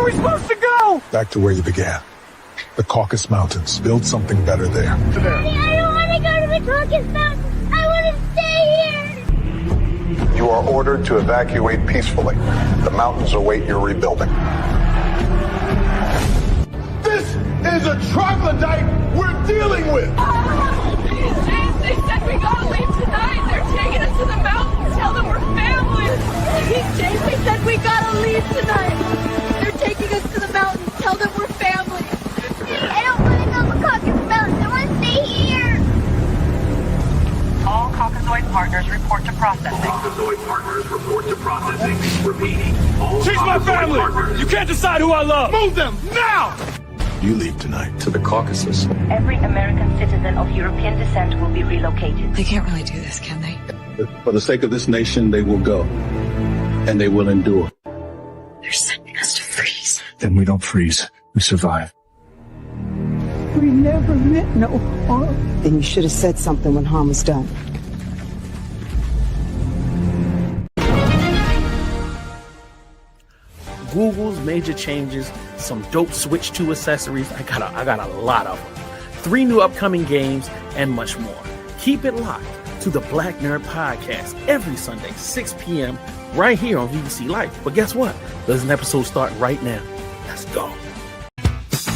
we supposed to go? Back to where you began. The Caucasus Mountains. Build something better there. Daddy, I don't want to go to the Caucasus Mountains. I want to stay here. You are ordered to evacuate peacefully. The mountains await your rebuilding. This is a troglodyte we're dealing with. James, they said we gotta leave tonight. They're taking us to the mountains. Tell them we're family. James, they said we gotta leave tonight. They're taking us to the mountains. Tell them we're family. I don't want to go to the Caucasus Mountains. I want to stay here. All Caucasoid partners report to processing. Caucasoid partners report to processing. Repeating. All She's my family. Partners. You can't decide who I love. Move them now. You leave tonight to the Caucasus. Every American citizen of European descent will be relocated. They can't really do this, can they? For the sake of this nation, they will go. And they will endure. They're sending us to freeze. Then we don't freeze. We survive. We never meant no harm. Then you should have said something when harm was done. Google's major changes, some dope Switch 2 accessories. I got a lot of them. 3 new upcoming games, and much more. Keep it locked to the Black Nerd Podcast every Sunday, 6 p.m. right here on VVC Life. But guess what? There's an episode starting right now. Let's go.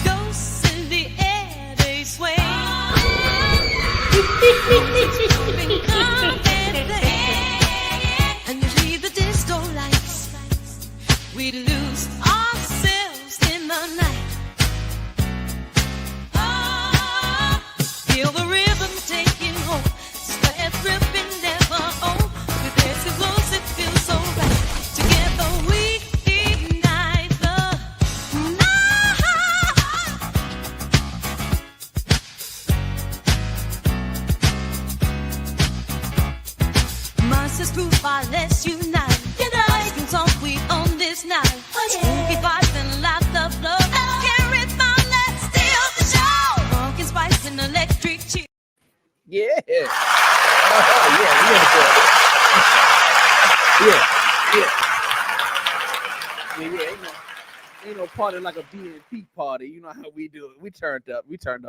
Ghosts in the air, they sway. And you see the disco lights. We lose ourselves in the night. Feel the rhythm taking hold. Step ripping never old. With this explosive feels so right. Together we ignite the night. Monsters proof our let's unite. Costumes on, we own this night. Spooky vibes and laughter flow. Carry on, let's steal the show. Pumpkin spice and electric chill. Yeah. Yeah. Ain't no party like a BNP party. You know how we do it. We turned up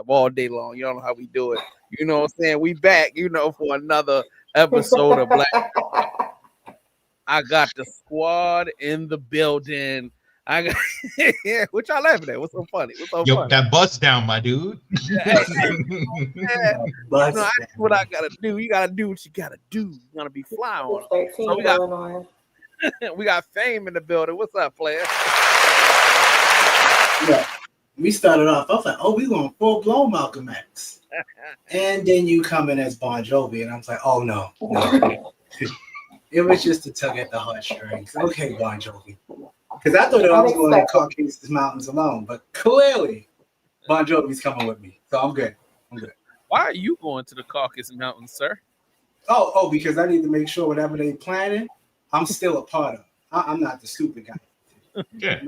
all day long. You don't know how we do it. You know what I'm saying? We back, for another episode of Black. I got the squad in the building. I got what y'all laughing at? What's so funny? Yo, that bust down, my dude. That's what I gotta do. You gotta do what you gotta do. You gotta be fly on them. So we got Fame in the building. What's up, player? Yeah. We started off, I was like, oh, we going full-blown Malcolm X. And then you come in as Bon Jovi, and I was like, oh, no. It was just to tug at the heartstrings. Okay, Bon Jovi. Because I thought I was going to Caucasus Mountains alone, but clearly Bon Jovi's coming with me. So I'm good. Why are you going to the Caucasus Mountains, sir? Oh, because I need to make sure whatever they planning, I'm still a part of. I'm not the stupid guy. Yeah.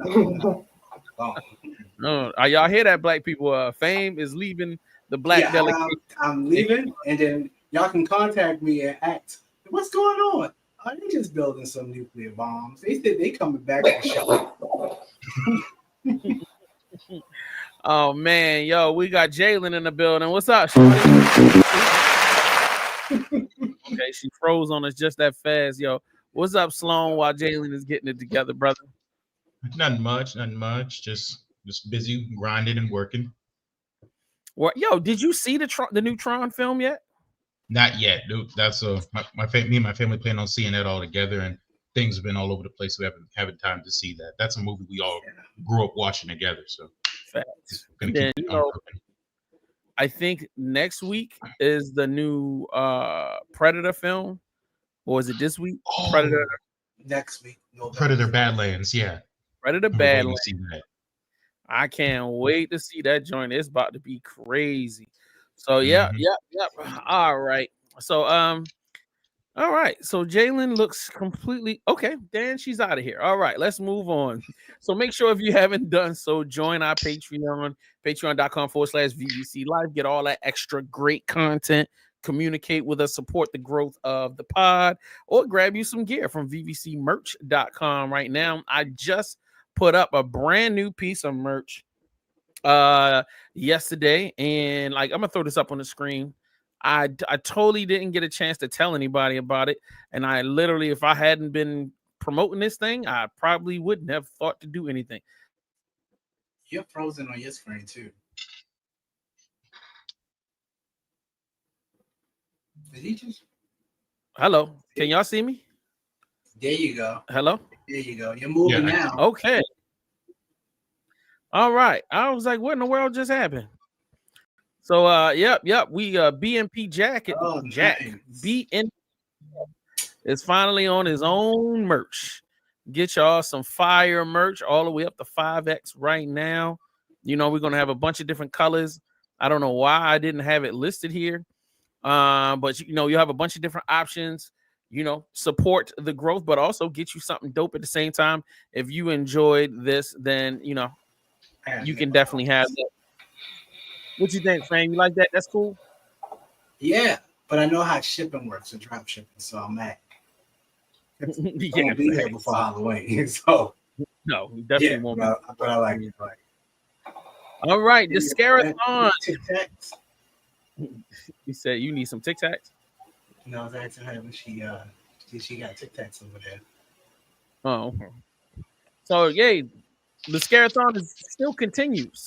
No, y'all hear that, black people? Fame is leaving the black delegation. I'm leaving, and then y'all can contact me and ask, what's going on? Are they just building some nuclear bombs? They said they coming back to the show. Oh man, yo, we got Jalen in the building. What's up? Okay, she froze on us just that fast, yo. What's up, Sloan? While Jalen is getting it together, brother. Nothing much. Just busy grinding and working. Well, yo, did you see the new Tron film yet? Not yet, dude. That's me and my family plan on seeing that all together, and things have been all over the place. We haven't had time to see that. That's a movie we all grew up watching together. So, then, I think next week is the new Predator film, or is it this week? Predator next week. Predator Badlands, yeah. Predator Badlands. I can't wait to see that joint. It's about to be crazy. So yep. All right. So all right. So Jalen looks completely okay. Dan, she's out of here. All right, let's move on. So make sure if you haven't done so, join our Patreon, patreon.com/VVC Live. Get all that extra great content. Communicate with us, support the growth of the pod, or grab you some gear from vvcmerch.com right now. I just put up a brand new piece of merch yesterday, and like I'm gonna throw this up on the screen. I totally didn't get a chance to tell anybody about it, and I literally, if I hadn't been promoting this thing, I probably wouldn't have thought to do anything. You're frozen on your screen too. Did he just? Hello, can y'all see me? There you go. Hello. There you go. You're moving now. Okay. All right. I was like, what in the world just happened? So yep. We BNP jacket. Jack nice. BN is finally on his own merch. Get y'all some fire merch all the way up to 5X right now. You know, we're gonna have a bunch of different colors. I don't know why I didn't have it listed here. But you know, you have a bunch of different options. You know, support the growth, but also get you something dope at the same time. If you enjoyed this, then you know you can definitely have that. What you think, Frank? You like that? That's cool. Yeah, but I know how shipping works and drop shipping, so I'm mad. It's gonna be here before Halloween, so no, we definitely won't. But I like it. All right, the Scarathon. You said you need some Tic Tacs. No, I was asking her when she got Tic Tacs over there. Oh, so yay, the Scarathon still continues.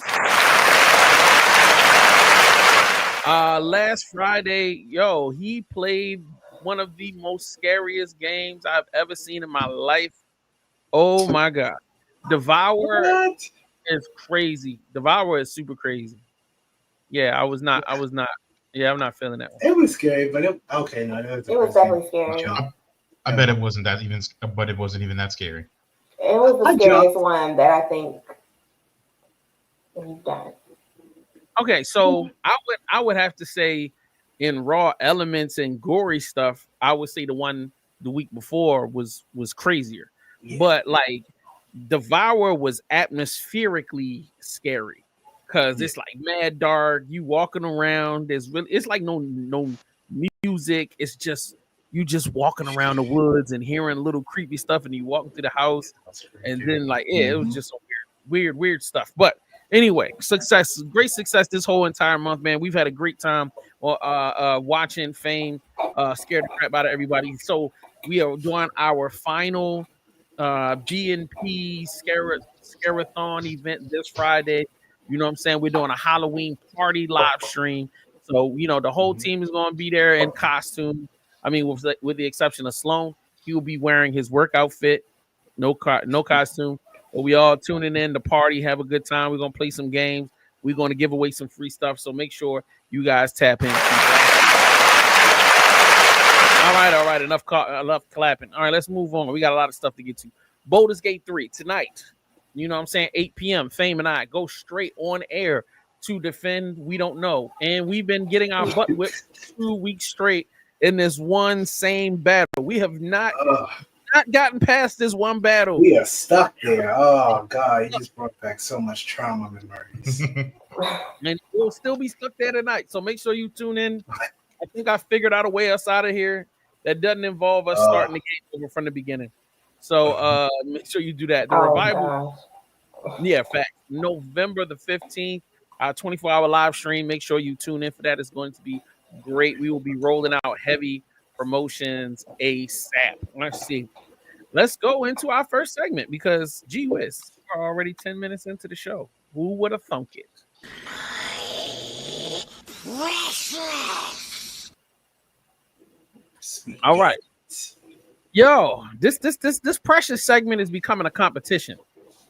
Last Friday, he played one of the most scariest games I've ever seen in my life. Oh my god, Devour is crazy. Devour is super crazy. Yeah, I was not. Yeah, I'm not feeling that one. It was scary, but it was definitely scary. I bet it wasn't that even, but it wasn't even that scary. It was the scariest one that I think we've done. Okay, so I would have to say, in raw elements and gory stuff, I would say the one the week before was crazier. Yeah. But like Devour was atmospherically scary. Cause it's like mad dark. You walking around. It's like no music. It's just you just walking around the woods and hearing little creepy stuff, and you walking through the house, and then like it was just some weird stuff. But anyway, great success this whole entire month, man. We've had a great time watching Fame scare the crap out of everybody. So we are doing our final BNP Scarathon event this Friday. You know what I'm saying? We're doing a Halloween party live stream. So, you know, the whole team is going to be there in costume. I mean, with the exception of Sloan, he will be wearing his work outfit, no costume. But we all tuning in to party, have a good time. We're going to play some games. We're going to give away some free stuff. So make sure you guys tap in. All right. Enough clapping. All right, let's move on. We got a lot of stuff to get to. Baldur's Gate 3 tonight. You know what I'm saying? 8 p.m. Fame and I go straight on air to defend We Don't Know. And we've been getting our butt whipped 2 weeks straight in this one same battle. We have not gotten past this one battle. We are stuck there. Oh, God. You just brought back so much trauma memories. And we'll still be stuck there tonight. So make sure you tune in. I think I figured out a way us out of here that doesn't involve us starting the game over from the beginning. So make sure you do that. The revival, fact. November the 15th, 24-hour live stream. Make sure you tune in for that. It's going to be great. We will be rolling out heavy promotions ASAP. Let's see. Let's go into our first segment because, gee whiz, we're already 10 minutes into the show. Who would have thunk it? All right. Yo, this precious segment is becoming a competition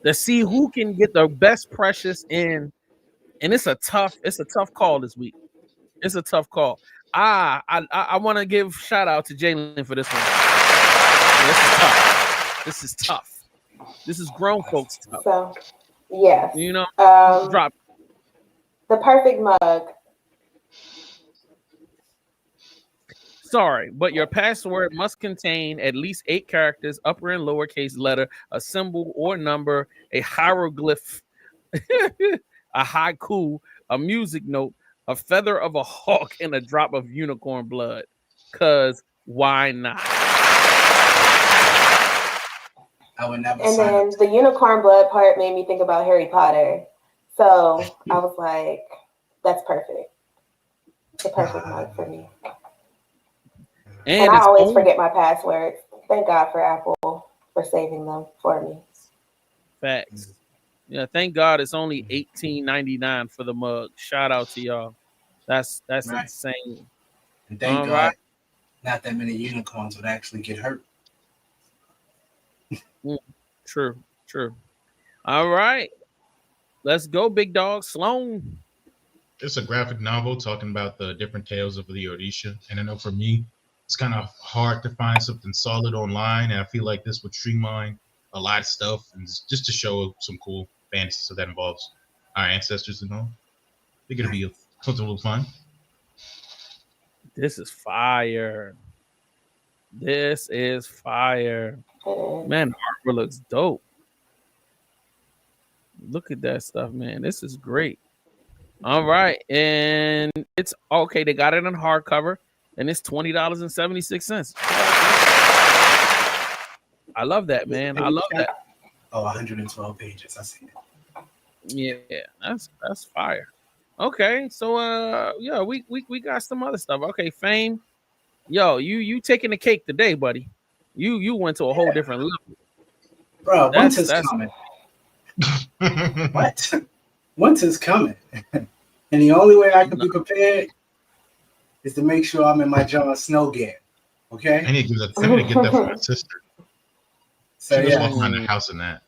to see who can get the best precious in, and it's a tough call this week. It's a tough call. I want to give shout out to Jalen for this one. Yeah, this is tough. This is grown folks tough. So, yes, you know, drop the perfect mug. Sorry, but your password must contain at least 8 characters, upper and lowercase letter, a symbol or number, a hieroglyph, a haiku, a music note, a feather of a hawk, and a drop of unicorn blood. Cause why not? I would never. And then the unicorn blood part made me think about Harry Potter. So I was like, that's perfect. The perfect mug for me. And I always forget my passwords. Thank God for Apple for saving them for me. Facts. Yeah, thank God it's only $18.99 for the mug. Shout out to y'all. That's right. Insane. And thank God not that many unicorns would actually get hurt. True. All right. Let's go, big dog. Sloan. It's a graphic novel talking about the different tales of the Orisha. And I know for me, it's kind of hard to find something solid online. And I feel like this would streamline a lot of stuff and just to show some cool fantasy stuff that involves our ancestors and all. I think it'll be something a little fun. This is fire. Man, the artwork looks dope. Look at that stuff, man. This is great. All right. And it's okay. They got it in hardcover and it's $20.76. I love that, man. I love that. Oh, 112 pages. I see it. Yeah, that's fire. Okay, so yeah, we got some other stuff. Okay, Fame. Yo, you taking the cake today, buddy. You went to a whole different level. Bro, winter's coming. What? Winter's coming. And the only way I can be prepared is to make sure I'm in my Jon Snow gear. Okay? I need to get that for my sister. So she yeah, walk around the house in that.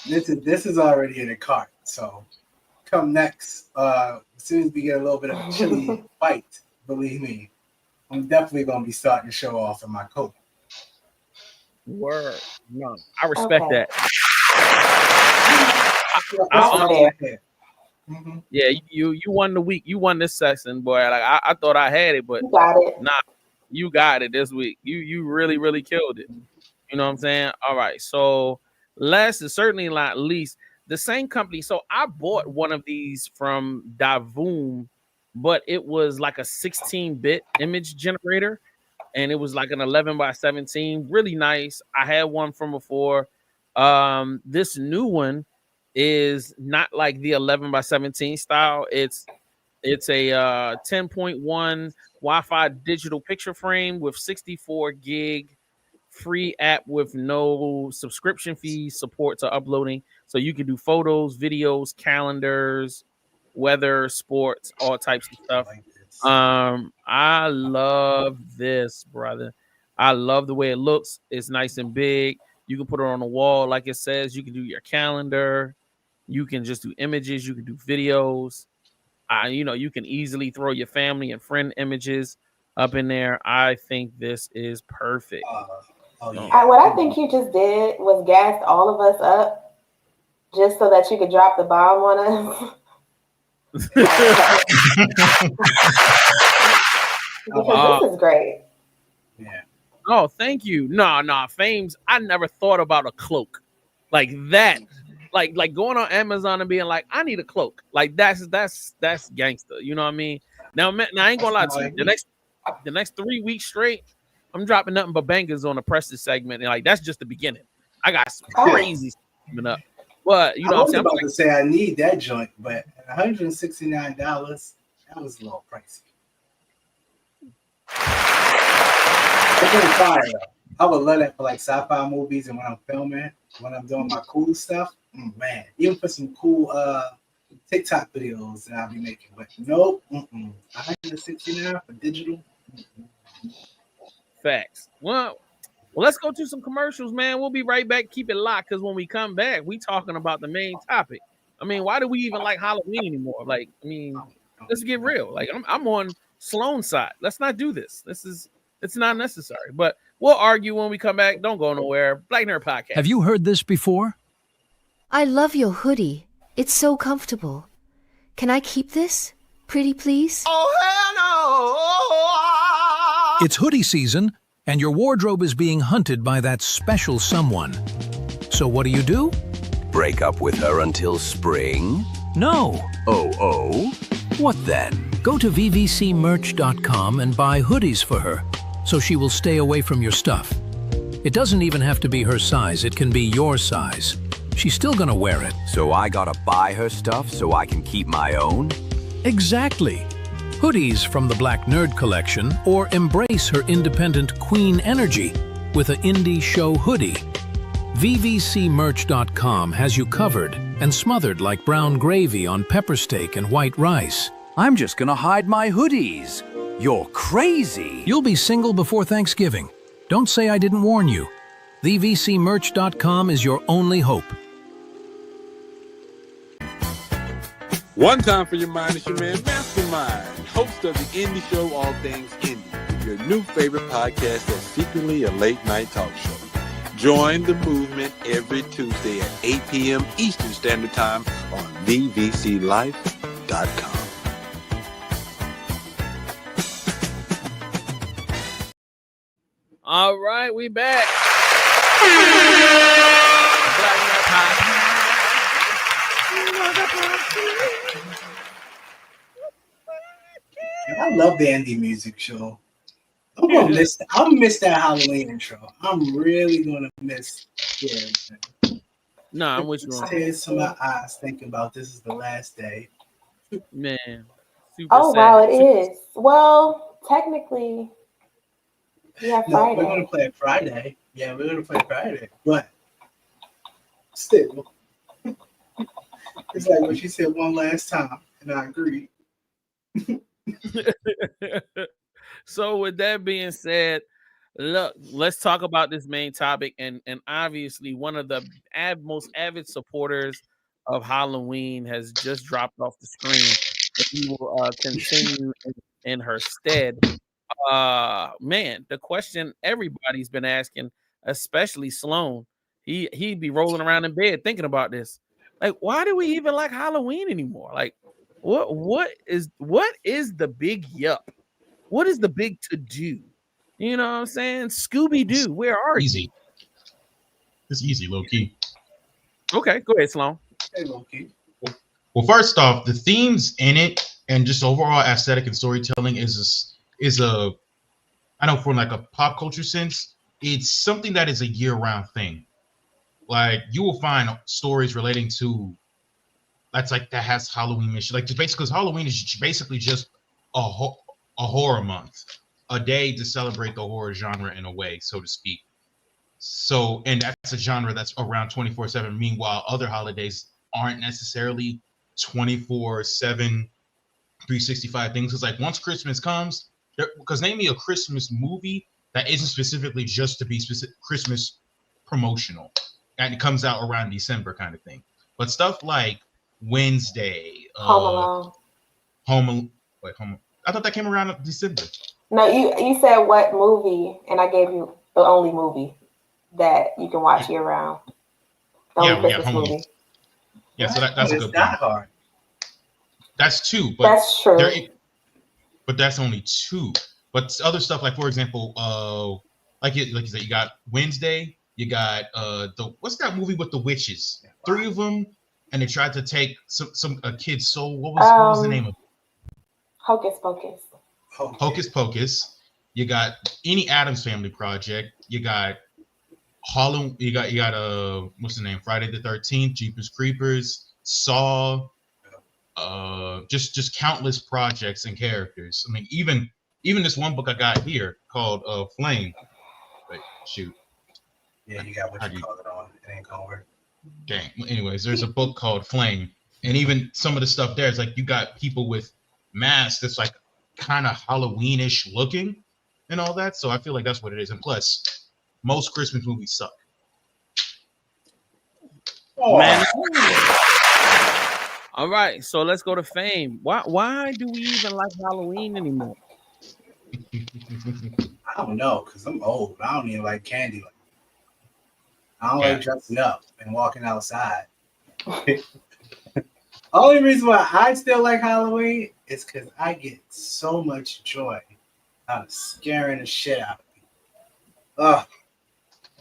This is already in the cart. So come next, as soon as we get a little bit of a chilly bite, believe me, I'm definitely gonna be starting to show off in my coat. Word, no, I respect that. Yeah, you won the week. You won this session, boy. Like I thought I had it, but you got it. Nah, you got it this week. You really killed it. You know what I'm saying? All right. So last is certainly not least, the same company. So I bought one of these from Davoom, but it was like a 16-bit image generator, and it was like an 11x17. Really nice. I had one from before. This new one is not like the 11x17 style. It's a 10.1 Wi-Fi digital picture frame with 64 gig free app with no subscription fees, support to uploading. So you can do photos, videos, calendars, weather, sports, all types of stuff. I love this, brother. I love the way it looks. It's nice and big. You can put it on the wall, like it says. You can do your calendar. You can just do images. You can do videos. You can easily throw your family and friend images up in there. I think this is perfect. What I think you just did was gassed all of us up just so that you could drop the bomb on us. Because this is great. Yeah. Oh, thank you. No, Fames. I never thought about a cloak like that. Like going on Amazon and being like, I need a cloak. Like that's gangster. You know what I mean? Now I ain't gonna lie to you. The next 3 weeks straight, I'm dropping nothing but bangers on the Prestige segment, and like that's just the beginning. I got some crazy stuff coming up. But you know, I was about to say I need that joint, but $169, that was a little pricey. It's been fire though. I would love that for like sci-fi movies and when I'm filming, when I'm doing my cool stuff. Man, even for some cool TikTok videos that I'll be making. But nope, $169 for digital. Facts. Well, let's go to some commercials, man. We'll be right back. Keep it locked, because when we come back, we talking about the main topic. I mean, why do we even like Halloween anymore? Like, I mean, let's get real. Like, I'm on Sloan's side. Let's not do this. It's not necessary. But we'll argue when we come back. Don't go nowhere. Black Nerd Podcast. Have you heard this before? I love your hoodie. It's so comfortable. Can I keep this? Pretty please? Oh, hell no! It's hoodie season, and your wardrobe is being hunted by that special someone. So what do? Break up with her until spring? No. Oh? What then? Go to vvcmerch.com and buy hoodies for her, so she will stay away from your stuff. It doesn't even have to be her size, it can be your size. She's still gonna wear it. So I gotta buy her stuff so I can keep my own? Exactly. Hoodies from the Black Nerd collection, or embrace her independent queen energy with an indie show hoodie. VVCmerch.com has you covered and smothered like brown gravy on pepper steak and white rice. I'm just gonna hide my hoodies. You're crazy. You'll be single before Thanksgiving. Don't say I didn't warn you. VVCmerch.com is your only hope. One time for your mind is your man, Mastermind, host of the indie show All Things Indie, your new favorite podcast that's secretly a late night talk show. Join the movement every Tuesday at 8 p.m. Eastern Standard Time on VVClife.com. All right, we back. I love the indie music show. I'll miss that Halloween intro. I'm really gonna miss it. No, I'm with you. Tears to my eyes thinking about this is the last day. Man. Oh, wow, it is. Well, technically, we have Friday. We're gonna play it Friday. Yeah, we're gonna play it Friday. But still, it's like what she said one last time, and I agree. So with that being said, look, let's talk about this main topic, and obviously one of the most avid supporters of Halloween has just dropped off the screen. We will continue in her stead. Man, the question everybody's been asking, especially Sloan, he'd be rolling around in bed thinking about this. Like, why do we even like Halloween anymore? Like, what is the big yup? What is the big to do? You know what I'm saying? Scooby Doo, where are you? It's easy, low key. Okay, go ahead, Sloan. Hey, low key. Well, first off, the themes in it and just overall aesthetic and storytelling is a I know from like a pop culture sense, it's something that is a year-round thing. Like you will find stories relating to that has Halloween mission. Like just basically, because Halloween is basically just a horror month, a day to celebrate the horror genre in a way, so to speak. So, and that's a genre that's around 24/7. Meanwhile, other holidays aren't necessarily 24/7, 365 things. Because like once Christmas comes, because name me a Christmas movie that isn't specifically just to be specific Christmas promotional, and it comes out around December kind of thing. But stuff like Wednesday, Home Alone. I thought that came around December. No, you said what movie, and I gave you the only movie that you can watch year round. The only Christmas Home Alone. movie. Yeah, so that's a good not hard. That's two, but that's true. But that's only two. But other stuff like, for example, like you said, you got Wednesday. You got what's that movie with the witches? 3 of them, and they tried to take a kid's soul. What was the name of it? Hocus Pocus. Hocus Pocus. You got any Addams Family project. You got Halloween. You got what's the name? Friday the 13th, Jeepers Creepers, Saw. Just countless projects and characters. I mean, even this one book I got here called Flame. Wait, shoot. Yeah, you got what you call it on. It ain't gonna work. Dang. Anyways, there's a book called Flame, and even some of the stuff there is like you got people with masks that's like kind of Halloweenish looking and all that. So I feel like that's what it is. And plus, most Christmas movies suck. Oh man. All right, so let's go to Fame. Why do we even like Halloween anymore? I don't know, because I'm old. I don't even like candy. I don't like dressing up and walking outside. Only reason why I still like Halloween is because I get so much joy out of scaring the shit out of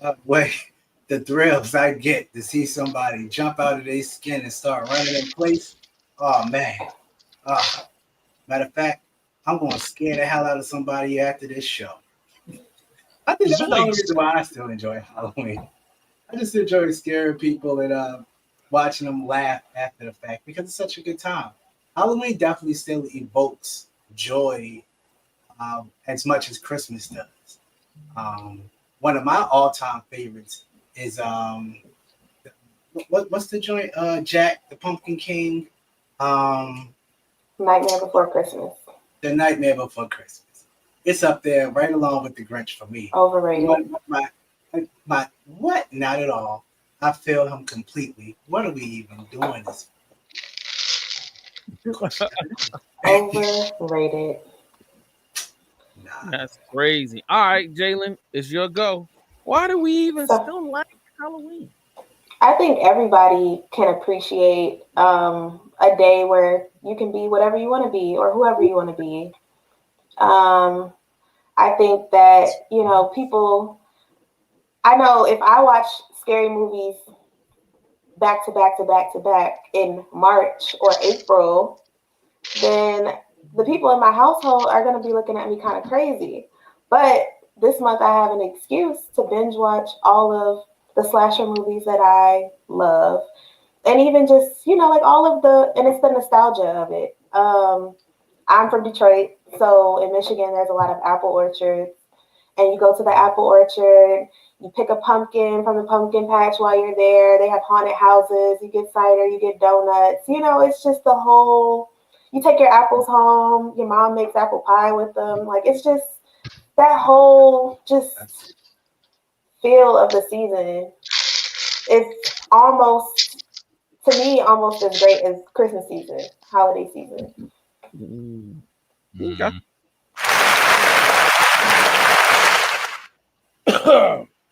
me. Wait, the thrills I get to see somebody jump out of their skin and start running in place. Oh, man. Matter of fact, I'm going to scare the hell out of somebody after this show. I think that's the only reason why I still enjoy Halloween. I just enjoy scaring people and watching them laugh after the fact because it's such a good time. Halloween definitely still evokes joy as much as Christmas does. One of my all-time favorites is what's the joint? Jack the Pumpkin King. Nightmare Before Christmas. The Nightmare Before Christmas. It's up there right along with the Grinch for me. Overrated. My what? Not at all. I feel him completely. What are we even doing this for? Overrated. That's crazy. All right, Jalen, it's your go. Why do we even still like Halloween? I think everybody can appreciate a day where you can be whatever you want to be or whoever you want to be. I think that, people, I know if I watch scary movies back to back to back to back in March or April, then the people in my household are going to be looking at me kind of crazy. But this month I have an excuse to binge watch all of the slasher movies that I love. And even just, like all of and it's the nostalgia of it. I'm from Detroit, so in Michigan, there's a lot of apple orchards. And you go to the apple orchard, you pick a pumpkin from the pumpkin patch while you're there. They have haunted houses. You get cider, you get donuts. It's just the whole, you take your apples home. Your mom makes apple pie with them. Like, it's just that whole just feel of the season. It's almost, to me, almost as great as Christmas season, holiday season. Okay.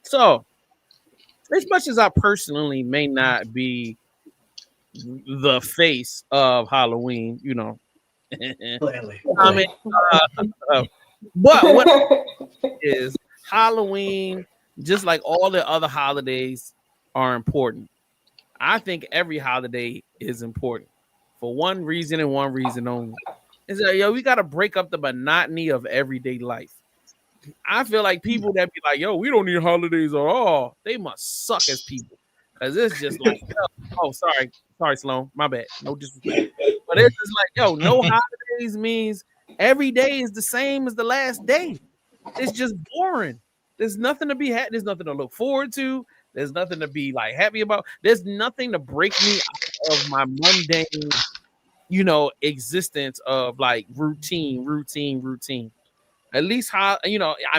So, as much as I personally may not be the face of Halloween, Clearly. I mean, but what is Halloween, just like all the other holidays, are important. I think every holiday is important for one reason and one reason only. Is that, we got to break up the monotony of everyday life. I feel like people that be like, we don't need holidays at all, they must suck as people. Because it's just like, sorry, Sloan, my bad. No disrespect. But it's just like, no holidays means every day is the same as the last day. It's just boring. There's nothing to be had. There's nothing to look forward to. There's nothing to be like happy about. There's nothing to break me out of my mundane, existence of like routine. At least I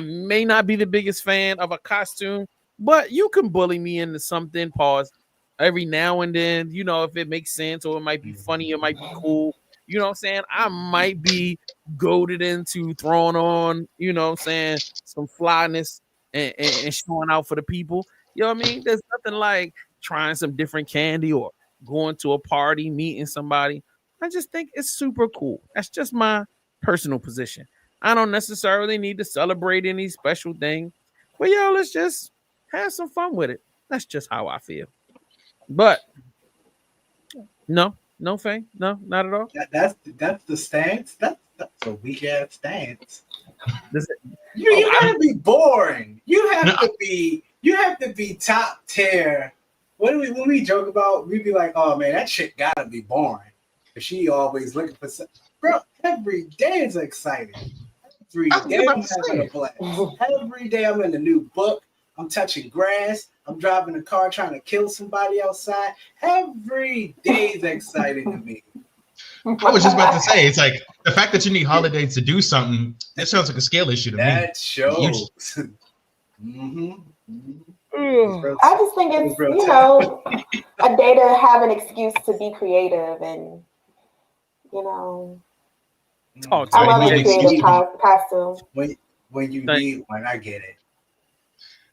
may not be the biggest fan of a costume, but you can bully me into something, pause, every now and then, if it makes sense or it might be funny, it might be cool. You know what I'm saying? I might be goaded into throwing on, some flyness and showing out for the people. You know what I mean? There's nothing like trying some different candy or going to a party, meeting somebody. I just think it's super cool. That's just my personal position. I don't necessarily need to celebrate any special thing, but let's just have some fun with it. That's just how I feel. But no, Faye, no, not at all. That's the stance. That's a weak ass stance. You gotta be boring. You have to be top tier. When we joke about, we be like, oh man, that shit gotta be boring. Cause she always looking for something. Bro, every day is exciting. Every day I'm having a blast. Every day I'm in a new book. I'm touching grass. I'm driving a car trying to kill somebody outside. Every day is exciting to me. I was just about to say, it's like the fact that you need holidays to do something, that sounds like a scale issue to me. That shows. I just think it's, a day to have an excuse to be creative and, I love a creative costume. When you need one, I get it.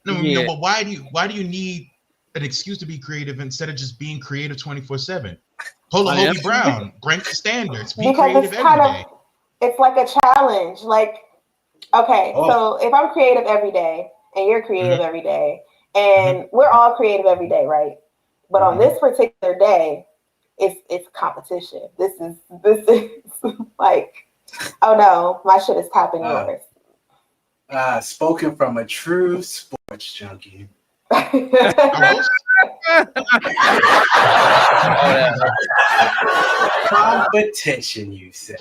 No, but why do you need an excuse to be creative instead of just being creative 24/7? Hobie Brown, rank the standards. Be creative every day. It's like a challenge. Like, okay, so if I'm creative every day and you're creative every day, and we're all creative every day, right? But on this particular day, it's competition. This is like, oh no, my shit is topping yours. Spoken from a true sports junkie. Competition, you said.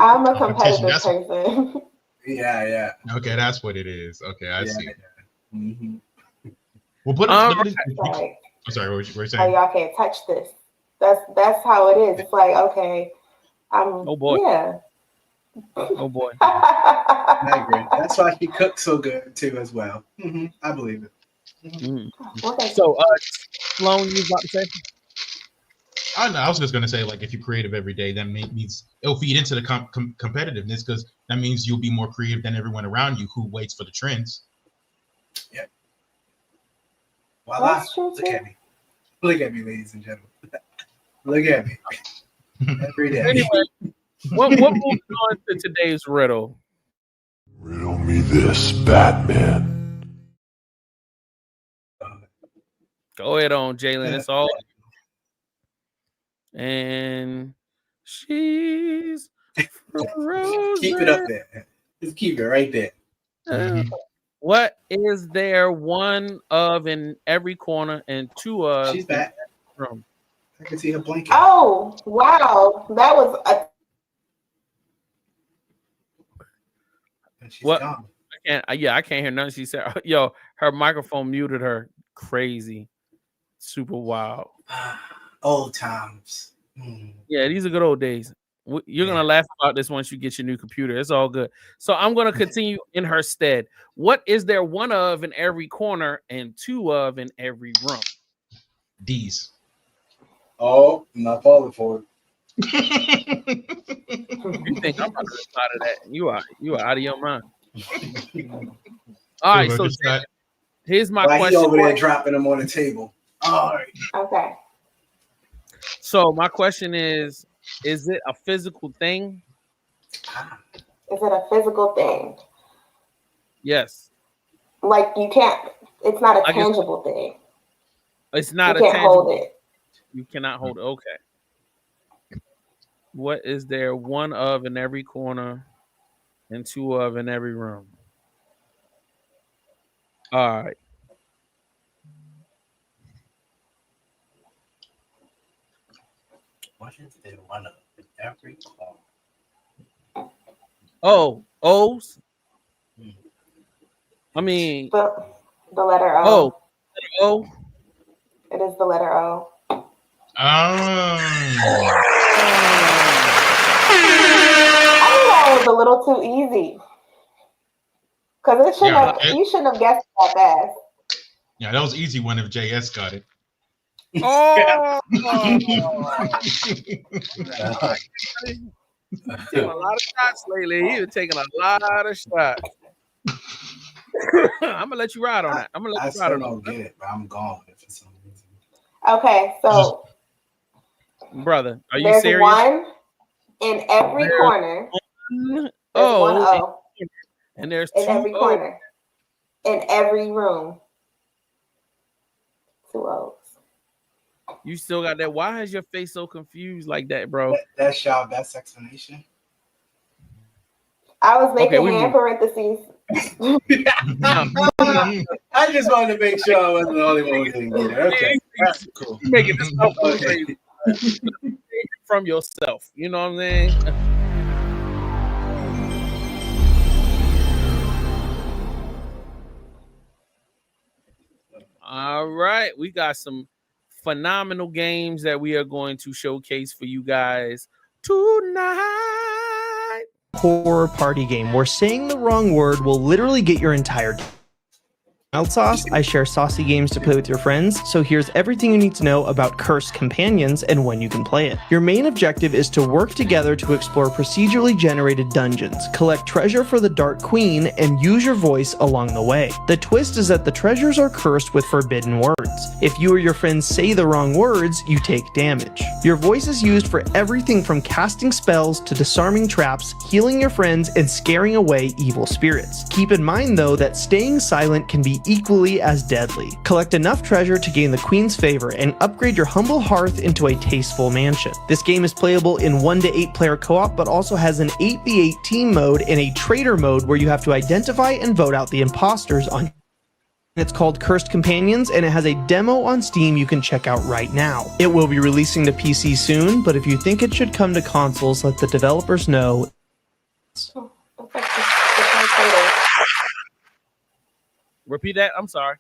I'm a competitive person. Yeah. Okay, that's what it is. Okay, I see. Yeah. Mm-hmm. Well, put I'm sorry, what were you Oh, saying? y'all can't touch this. That's how it is. It's like, okay, Oh boy. Yeah. Oh boy. I agree. That's why he cooks so good too, as well. Mm-hmm. I believe it. Okay. So, Sloan, you was about to say? I was just gonna say, like, if you're creative every day, that means it'll feed into the competitiveness, because that means you'll be more creative than everyone around you who waits for the trends. Yeah. Voila. Look at me. Look at me, ladies and gentlemen. Look at me. Every day. Anyway, what moves on to today's riddle? Riddle me this, Batman. Go ahead on, Jalen. It's all. And she's frozen. Keep it up there. Just keep it right there. What is there one of in every corner and two of? She's back. Room? I can see her blinking. Oh, wow. That was a What? Gone. I can't hear nothing she said. Yo, her microphone muted her. Crazy. Super wild. Old times. Yeah, these are good old days. You're going to laugh about this once you get your new computer. It's all good. So I'm going to continue in her stead. What is there one of in every corner and two of in every room? D's. Oh, I'm not falling for it. You think I'm not out of that? You are out of your mind. All right, so here's my question. Over there dropping them on the table. All right. Okay. So my question is it a physical thing? Is it a physical thing? Yes. Like you can't. It's not a tangible thing. It's not you can't tangible. hold it. You cannot hold it. Okay. What is there one of in every corner and two of in every room? All right. What is there one of in every corner? Oh, O's. I mean the letter O. Oh, O. It is the letter O. I think that was a little too easy. Because you shouldn't have guessed that fast. Yeah, that was easy one if JS got it. Oh, taking a lot of shots lately. He was taking a lot of shots. I'm gonna let you ride on that. I'm gonna let you ride on that. I don't get it, but I'm gone with it for some reason. Okay, so brother, are you there's serious? One in every corner. There's one O. And there's in two every corner. In every room. Two O's. You still got that. Why is your face so confused like that, bro? That's y'all best explanation. I was making hand parentheses. I just wanted to make sure I wasn't the only one who didn't get it. Okay, that's cool. You're making this stuff crazy from yourself. You know what I'm saying? All right, we got some phenomenal games that we are going to showcase for you guys tonight. Horror party game where saying the wrong word will literally get your entire Mild Sauce. I share saucy games to play with your friends, so here's everything you need to know about Cursed Companions and when you can play it. Your main objective is to work together to explore procedurally generated dungeons, collect treasure for the Dark Queen, and use your voice along the way. The twist is that the treasures are cursed with forbidden words. If you or your friends say the wrong words, you take damage. Your voice is used for everything from casting spells to disarming traps, healing your friends, and scaring away evil spirits. Keep in mind though that staying silent can be equally as deadly. Collect enough treasure to gain the Queen's favor and upgrade your humble hearth into a tasteful mansion. This game is playable in 1 to 8 player co-op, but also has an 8v8 team mode and a traitor mode where you have to identify and vote out the imposters on. It's called Cursed Companions, and it has a demo on Steam you can check out right now. It will be releasing to PC soon, but if you think it should come to consoles, let the developers know. Repeat that. I'm sorry.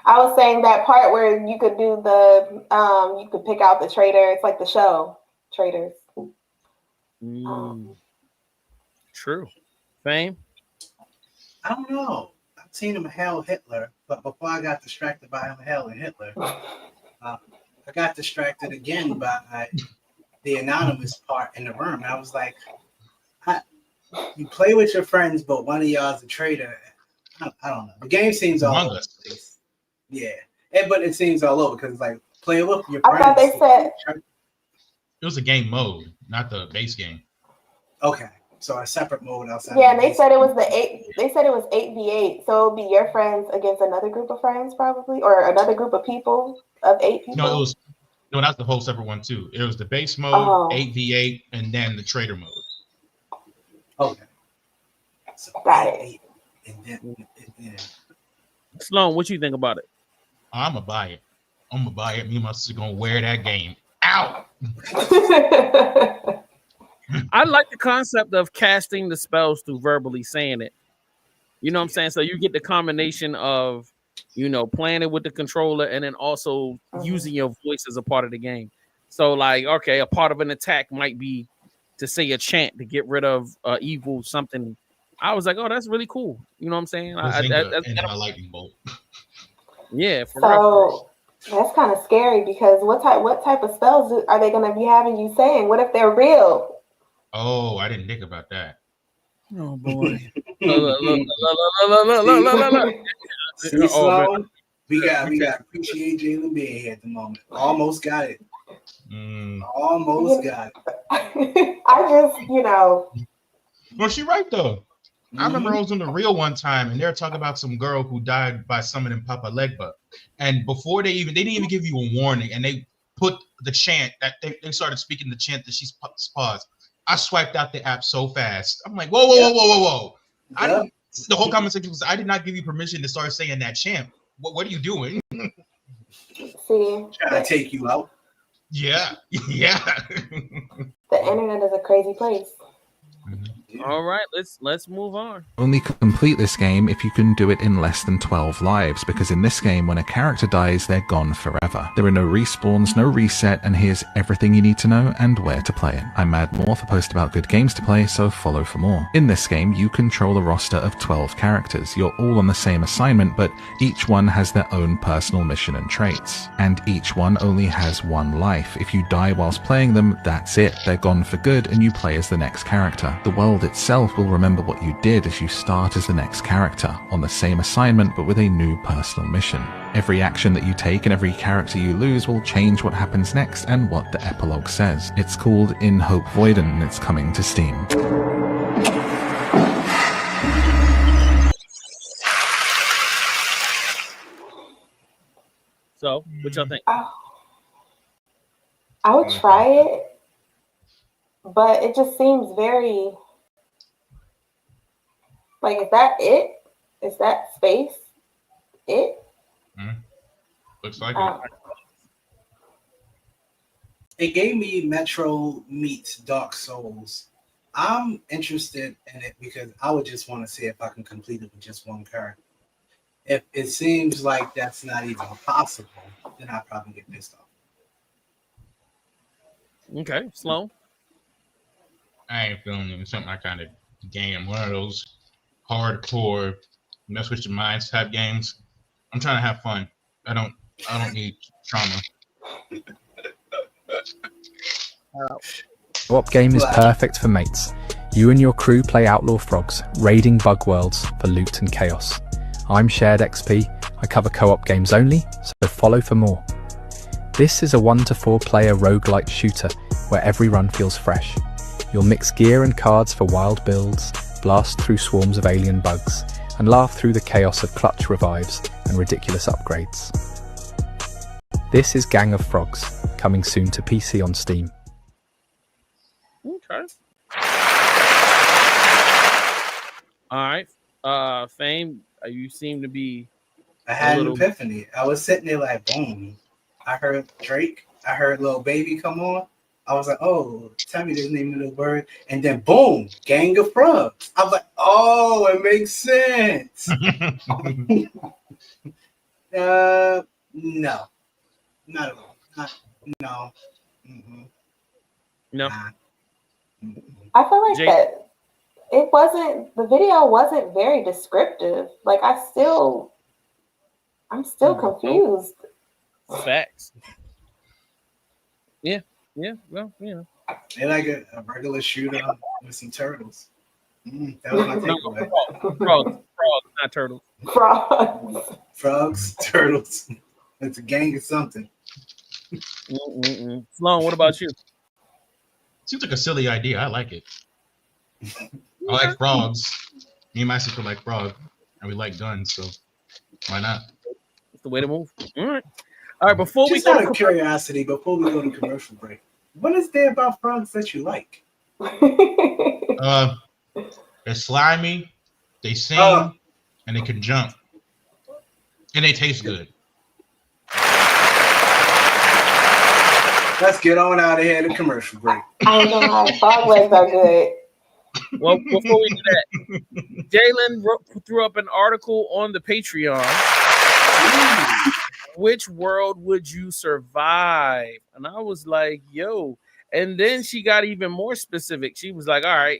I was saying that part where you could do the, you could pick out the traitor. It's like the show, Traitors. True. Fame? I don't know. I've seen him hail Hitler, but before I got distracted by him hailing Hitler, I got distracted again by the anonymous part in the room. I was like, you play with your friends, but one of y'all is a traitor. I don't know. The game seems all over the place. Yeah. But it seems all over because it's like, play with your friends. I thought they said it was a game mode, not the base game. Okay. So a separate mode outside. Yeah, and they said it was They said it was 8v8, so it'll be your friends against another group of friends, probably, or another group of people of 8 people. No, that's the whole separate one too. It was the base mode, 8v8, and then the traitor mode. Okay. So got it. And then, yeah. Sloan, what you think about it? I'm gonna buy it. I'm gonna buy it. Me and my sister gonna wear that game out. I like the concept of casting the spells through verbally saying it. You know what I'm saying? So you get the combination of, playing it with the controller and then also using your voice as a part of the game. So like, okay, a part of an attack might be to say a chant to get rid of evil something. I was like, oh, that's really cool. You know what I'm saying? And then a lightning bolt. Yeah. For so that's kind of scary because what type of spells are they going to be having you saying? What if they're real? Oh, I didn't think about that. Oh boy. See, Sloan, we got appreciate Jalen being here at the moment. Almost got it. Almost got it. I just, Well, she right though. I remember I was on the Real one time, and they were talking about some girl who died by summoning Papa Legba. And before they didn't even give you a warning, and they put the chant that they started speaking the chant that she's paused. I swiped out the app so fast. I'm like, whoa. The whole comment section was, I did not give you permission to start saying that chant. What are you doing? See, trying to take you out. Yeah. The internet is a crazy place. All right, let's move on. Only complete this game if you can do it in less than 12 lives, because in this game, when a character dies, they're gone forever. There are no respawns, no reset, and here's everything you need to know and where to play it. I'm Mad Morph, post about good games to play, so follow for more. In this game, you control a roster of 12 characters. You're all on the same assignment, but each one has their own personal mission and traits. And each one only has one life. If you die whilst playing them, that's it. They're gone for good, and you play as the next character. The world itself will remember what you did as you start as the next character, on the same assignment but with a new personal mission. Every action that you take and every character you lose will change what happens next and what the epilogue says. It's called In Hope Voiden, and it's coming to Steam. So, what y'all think? I would try it, but it just seems very... Like, is that it? Is that space it? Looks like it. It gave me Metro meets Dark Souls. I'm interested in it because I would just want to see if I can complete it with just one character. If it seems like that's not even possible, then I'll probably get pissed off. Okay, Sloan. I ain't feeling it. It's something I kind of game. One of those hardcore mess with your minds type games. I'm trying to have fun. I don't need trauma. Co-op game is perfect for mates. You and your crew play outlaw frogs, raiding bug worlds for loot and chaos. I'm Shared XP. I cover co-op games only, so follow for more. This is a 1 to 4 player roguelite shooter where every run feels fresh. You'll mix gear and cards for wild builds, blast through swarms of alien bugs, and laugh through the chaos of clutch revives and ridiculous upgrades. This is Gang of Frogs, coming soon to PC on Steam. Okay. All right. Fame, you seem to be I had an epiphany. I was sitting there like, boom. I heard Drake. I heard Lil Baby come on. I was like, oh, tell me the name of the word. And then boom, Gang of Frogs. I was like, oh, it makes sense. No. Not at all. No. Mm-mm. No. Nah. I feel like that the video wasn't very descriptive. Like I'm still confused. Facts. Yeah. Well, you know. They like a regular shooter with some turtles. That was my takeaway. Frogs, not turtles. Frogs, turtles. It's a gang of something. Sloan, what about you? Seems like a silly idea. I like it. I like frogs. Me and my sister like frog, and we like guns, so why not? It's the way to move. All right. Before Just we go out of curiosity, before we go to commercial break, what is there about frogs that you like? They're slimy, they sing, and they can jump, and they taste good. Let's get on out of here to commercial break. I don't know how frog legs are good. Well, before we do that, Jalen threw up an article on the Patreon. Which world would you survive? And I was like, yo. And then she got even more specific. She was like, all right,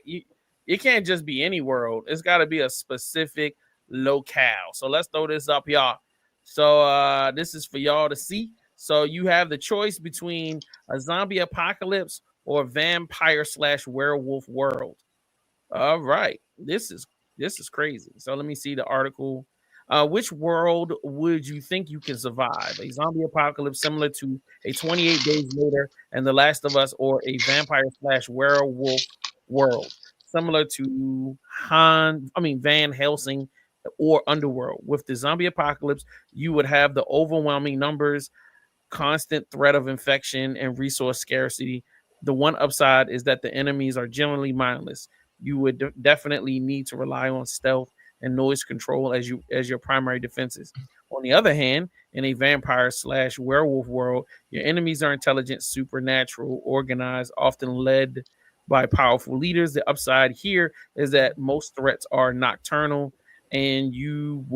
it can't just be any world. It's got to be a specific locale. So let's throw this up, y'all. So this is for y'all to see. So you have the choice between a zombie apocalypse or vampire/werewolf world. All right. This is crazy. So let me see the article. Which world would you think you can survive? A zombie apocalypse similar to a 28 Days Later and The Last of Us, or a vampire/werewolf world similar to Van Helsing or Underworld? With the zombie apocalypse, you would have the overwhelming numbers, constant threat of infection, and resource scarcity. The one upside is that the enemies are generally mindless. You would definitely need to rely on stealth and noise control as your primary defenses. On the other hand, in a vampire/werewolf world, your enemies are intelligent, supernatural, organized, often led by powerful leaders. The upside here is that most threats are nocturnal, and you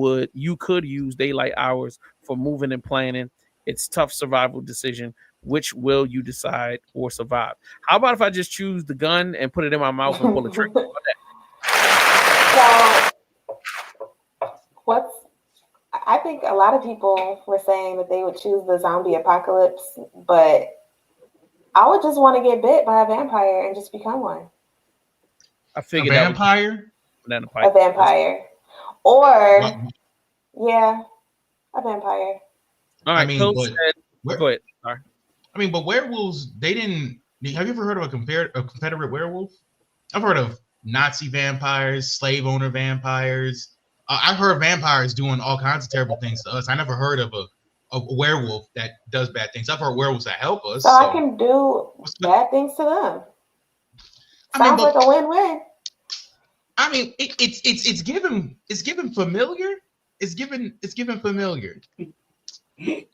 could use daylight hours for moving and planning. It's tough survival decision. Which will you decide or survive? How about if I just choose the gun and put it in my mouth and pull the trigger? I think a lot of people were saying that they would choose the zombie apocalypse, but I would just want to get bit by a vampire and just become one. I figured a vampire? A vampire. Or, yeah, a vampire. All right, go ahead. Sorry. I mean, but werewolves, they didn't. Have you ever heard of a Confederate werewolf? I've heard of Nazi vampires, slave owner vampires. I've heard vampires doing all kinds of terrible things to us. I never heard of a werewolf that does bad things. I've heard werewolves that help us. So I can do bad things to them. Sounds like a win-win. I mean, it's given familiar. It's given familiar. You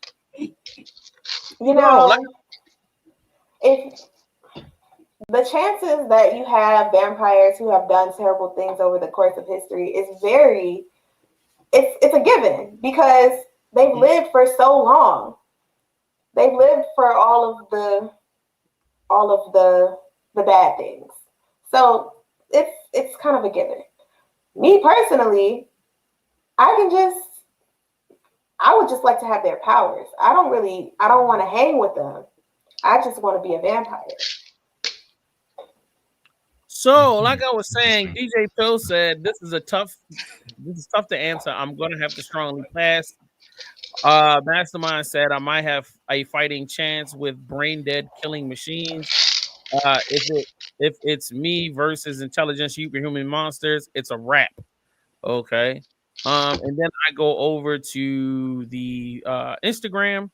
know, if the chances that you have vampires who have done terrible things over the course of history is it's a given, because they've lived for so long. They've lived for all of the bad things. So it's kind of a given. Me personally, I would just like to have their powers. I don't want to hang with them. I just want to be a vampire. So, like I was saying, DJ Phil said this is tough to answer. I'm gonna have to strongly pass. Mastermind said I might have a fighting chance with brain dead killing machines. If it's me versus intelligent superhuman monsters, it's a wrap. Okay. And then I go over to the Instagram.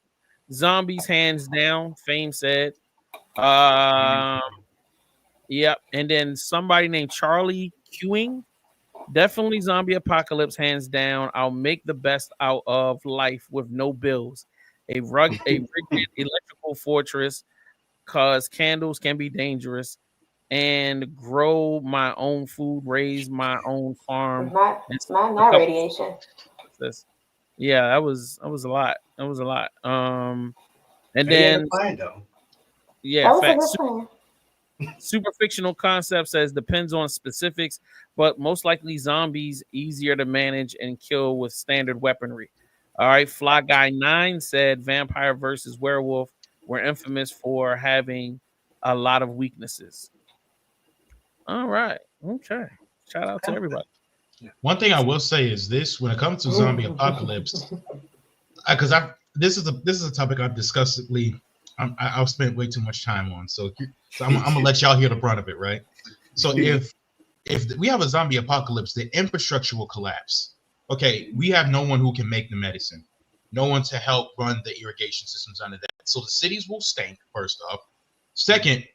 Zombies hands down, Fame said. Yep. And then somebody named Charlie Queuing. Definitely zombie apocalypse, hands down. I'll make the best out of life with no bills. A rigid electrical fortress, cause candles can be dangerous, and grow my own food, raise my own farm. Not radiation. Yeah, that was a lot. That was a lot. And Then, then though. yeah, That facts. was a good plan. Super fictional concept says depends on specifics, but most likely zombies easier to manage and kill with standard weaponry. All right, Fly Guy 9 said vampire versus werewolf were infamous for having a lot of weaknesses. All right, okay. Shout out to everybody. One thing I will say is this: when it comes to zombie apocalypse, because this is a topic I've disgustingly I've spent way too much time on. So I'm gonna let y'all hear the brunt of it, right? So if we have a zombie apocalypse, the infrastructure will collapse. Okay, we have no one who can make the medicine, no one to help run the irrigation systems under that. So the cities will stink, first off. Second,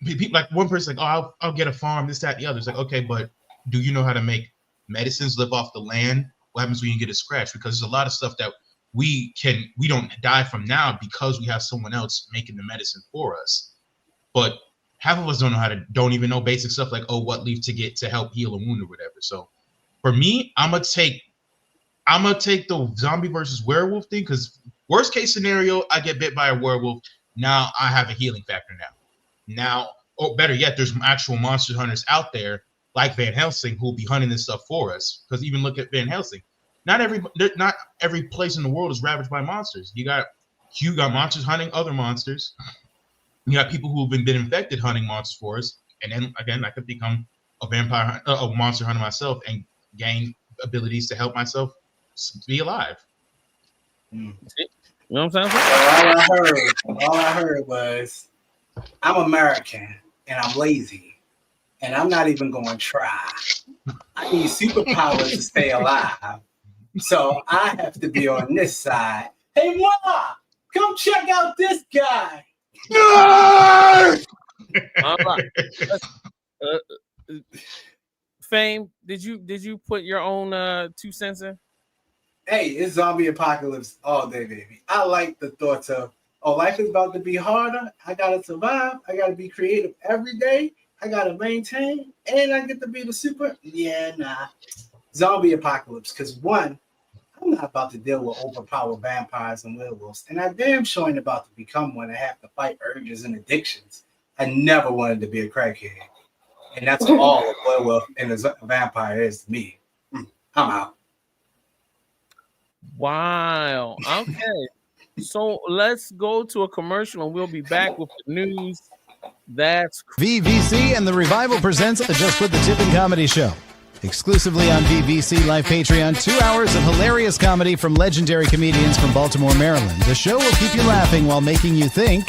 people like one person like, oh, I'll get a farm, this, that, the other. It's like, okay, but do you know how to make medicines, live off the land? What happens when you get a scratch? Because there's a lot of stuff that we don't die from now because we have someone else making the medicine for us. But half of us don't even know basic stuff like, oh, what leaf to get to help heal a wound or whatever. So for me, I'm gonna take the zombie versus werewolf thing, because worst case scenario, I get bit by a werewolf. Now I have a healing factor now, or better yet, there's actual monster hunters out there like Van Helsing who will be hunting this stuff for us. Because even look at Van Helsing. Not every place in the world is ravaged by monsters. You got monsters hunting other monsters. You got people who have been infected hunting monsters for us. And then again, I could become a monster hunter myself and gain abilities to help myself be alive. You know what I'm saying? All I heard was, I'm American and I'm lazy and I'm not even going to try. I need superpowers to stay alive. So I have to be on this side. Hey, Ma, come check out this guy. All right. Fame, did you put your own 2 cents in? Hey, it's zombie apocalypse all day, baby. I like the thoughts of, oh, life is about to be harder. I gotta survive. I gotta be creative every day. I gotta maintain, and I get to be the super. Yeah, nah. Zombie apocalypse, because one, I'm not about to deal with overpowered vampires and werewolves, and I damn sure ain't about to become one and have to fight urges and addictions. I never wanted to be a crackhead, and that's all a werewolf and a vampire is to me. I'm out. Wow. Okay. So let's go to a commercial and we'll be back with the news. That's VVC and the Revival presents the Just Put the Tip in Comedy Show. Exclusively on VVC Live Patreon, 2 hours of hilarious comedy from legendary comedians from Baltimore, Maryland. The show will keep you laughing while making you think.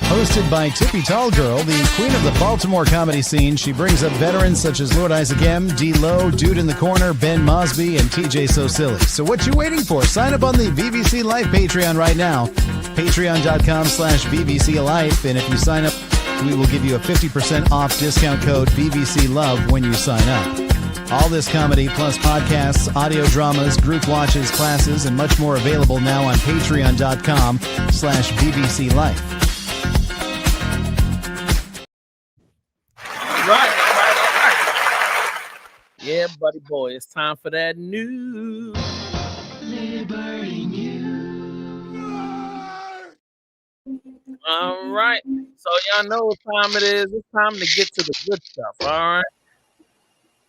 Hosted by Tippy Tall Girl, the queen of the Baltimore comedy scene, she brings up veterans such as Lord Isaac M., D. Lowe, Dude in the Corner, Ben Mosby, and TJ So Silly. So what you waiting for? Sign up on the VVC Live Patreon right now. Patreon.com/VVC Life. And if you sign up, we will give you a 50% off discount code VVC Love when you sign up. All this comedy plus podcasts, audio dramas, group watches, classes, and much more available now on Patreon.com/VVC Life. Yeah, buddy boy, it's time for that news. Liberty News. All right. So y'all know what time it is. It's time to get to the good stuff. All right.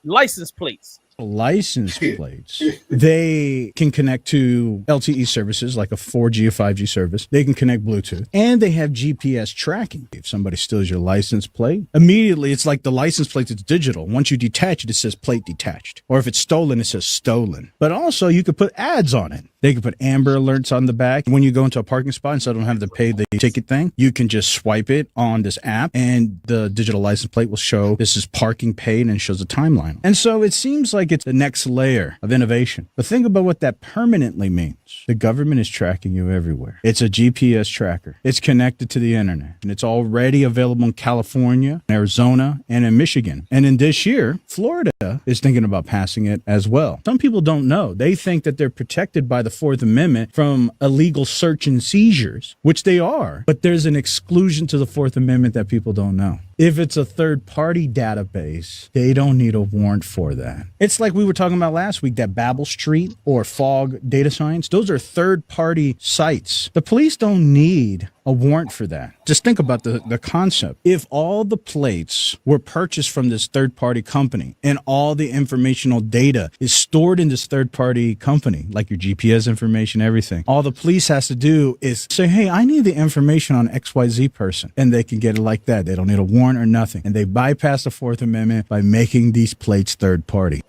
License plates. License plates. They can connect to LTE services like a 4G or 5G service. They can connect Bluetooth, and they have GPS tracking. If somebody steals your license plate, immediately it's like the license plate is digital. Once you detach it, it says plate detached. Or if it's stolen, it says stolen. But also you could put ads on it. They can put Amber Alerts on the back. When you go into a parking spot, instead of having to pay the ticket thing, you can just swipe it on this app and the digital license plate will show this is parking paid and it shows a timeline. And so it seems like it's the next layer of innovation. But think about what that permanently means. The government is tracking you everywhere. It's a GPS tracker. It's connected to the internet. And it's already available in California, Arizona, and in Michigan. And in this year, Florida is thinking about passing it as well. Some people don't know. They think that they're protected by the Fourth Amendment from illegal search and seizures, which they are. But there's an exclusion to the Fourth Amendment that people don't know. If it's a third-party database, they don't need a warrant for that. It's like we were talking about last week, that Babel Street or Fog Data Science. Those are third-party sites. The police don't need a warrant for that. Just think about the concept. If all the plates were purchased from this third-party company and all the informational data is stored in this third-party company, like your GPS information, everything, all the police has to do is say, hey, I need the information on XYZ person. And they can get it like that. They don't need a warrant or nothing. And they bypass the Fourth Amendment by making these plates third-party.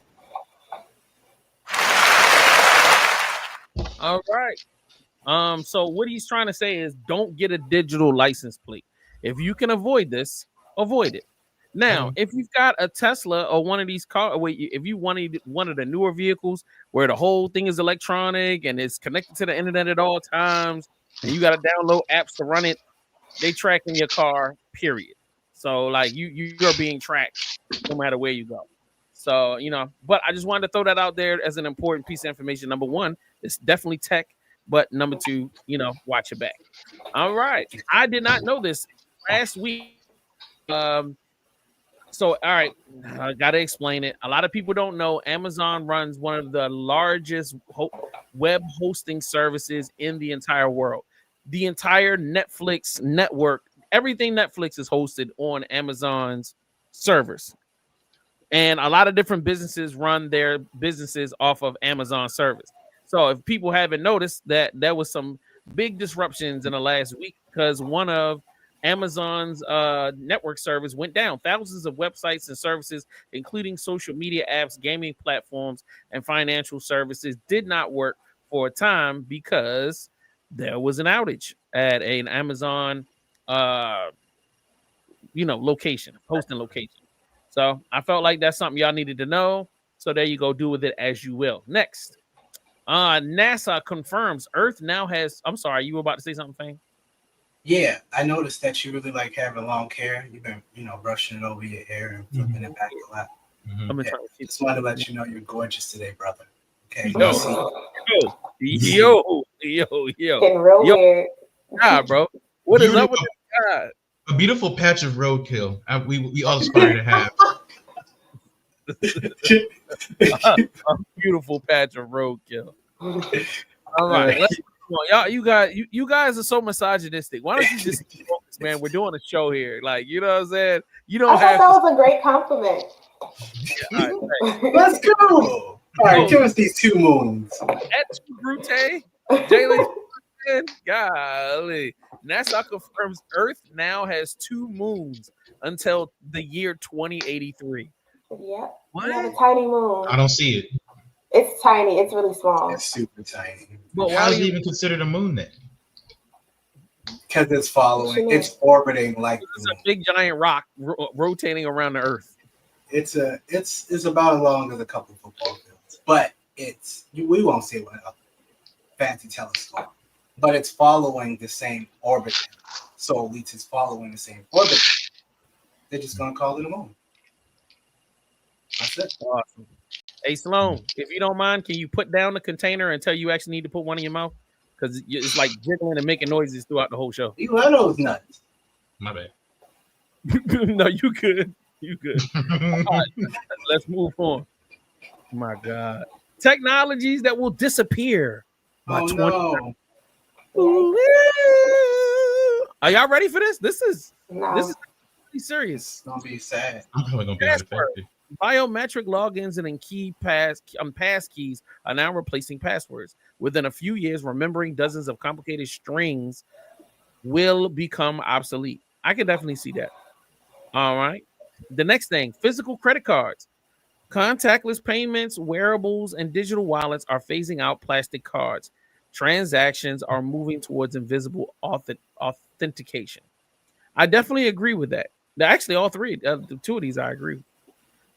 All right. So what he's trying to say is don't get a digital license plate. If you can avoid this, avoid it. Now, if you've got a Tesla or one of these cars, if you wanted one of the newer vehicles where the whole thing is electronic and it's connected to the internet at all times, and you got to download apps to run it, they tracking your car, period. So like you're being tracked no matter where you go. So, but I just wanted to throw that out there as an important piece of information. Number one, it's definitely tech. But number two, watch your back. All right. I did not know this last week. So, all right. I got to explain it. A lot of people don't know Amazon runs one of the largest web hosting services in the entire world. The entire Netflix network, everything Netflix is hosted on Amazon's servers. And a lot of different businesses run their businesses off of Amazon service. So if people haven't noticed that there was some big disruptions in the last week because one of Amazon's network service went down. Thousands of websites and services, including social media apps, gaming platforms, and financial services did not work for a time because there was an outage at an Amazon location, hosting location. So I felt like that's something y'all needed to know. So there you go. Do with it as you will. Next. NASA confirms Earth now has. I'm sorry, you were about to say something, Fang? Yeah, I noticed that you really like having long hair. You've been, brushing it over your hair and flipping it back a lot. Just wanted to let you know you're gorgeous today, brother. Okay. Yo. Getting real weird. Nah, bro. What is up with this guy? A beautiful patch of roadkill. We all aspire to have. A beautiful patch of roadkill. All right, let's y'all. You guys are so misogynistic. Why don't you just focus, man? We're doing a show here. Like, you know what I'm saying? You don't have. That was a great compliment. Yeah, all right, let's go. All right, give us these 2 moons. At Brute, Jalen, golly. NASA confirms Earth now has 2 moons until the year 2083. Yeah, we have a tiny moon. I don't see it. It's tiny. It's really small. It's super tiny. But why is it even considered a moon then? Because it's following. It's orbiting like it's a big giant rock rotating around the Earth. It's about as long as a couple football fields, but we won't see it with a fancy telescope. But it's following the same orbit, so at least it's following the same orbit. They're just gonna call it a moon. That's it. Awesome. Hey, Sloan, if you don't mind, can you put down the container until you actually need to put one in your mouth? Because it's like jiggling and making noises throughout the whole show. You let those nuts. My bad. No, you good. You good. All right, let's move on. My God. Technologies that will disappear by 2030. No. Are y'all ready for this? This is pretty serious. It's gonna be sad. I'm probably gonna be unaffected. Biometric logins and key pass keys are now replacing passwords. Within a few years, remembering dozens of complicated strings will become obsolete. I can definitely see that. All right. The next thing, physical credit cards. Contactless payments, wearables, and digital wallets are phasing out plastic cards. transactions are moving towards invisible authentication. I definitely agree with that. Actually, all three, the two of these, I agree with.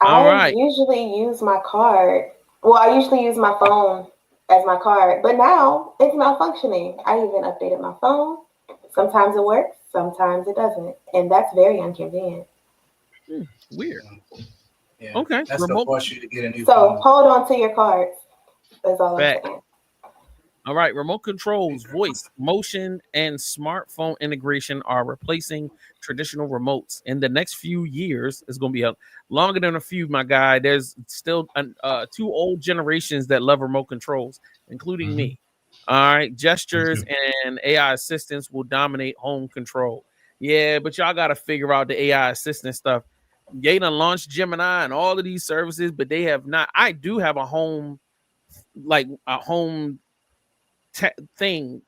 All I right. usually use my card. Well, I usually use my phone as my card, but now it's malfunctioning. I even updated my phone. Sometimes it works, sometimes it doesn't, and that's very inconvenient. Weird. Yeah, Okay. that's to force you to get a new So phone. hold on to your cards. That's all I'm saying. All right, remote controls, voice, motion, and smartphone integration are replacing traditional remotes. In the next few years, it's going to be longer than a few, my guy. There's still two old generations that love remote controls, including me. All right, gestures and AI assistants will dominate home control. Yeah, but y'all got to figure out the AI assistant stuff. They done launched Gemini and all of these services, but they have not. I do have a home thing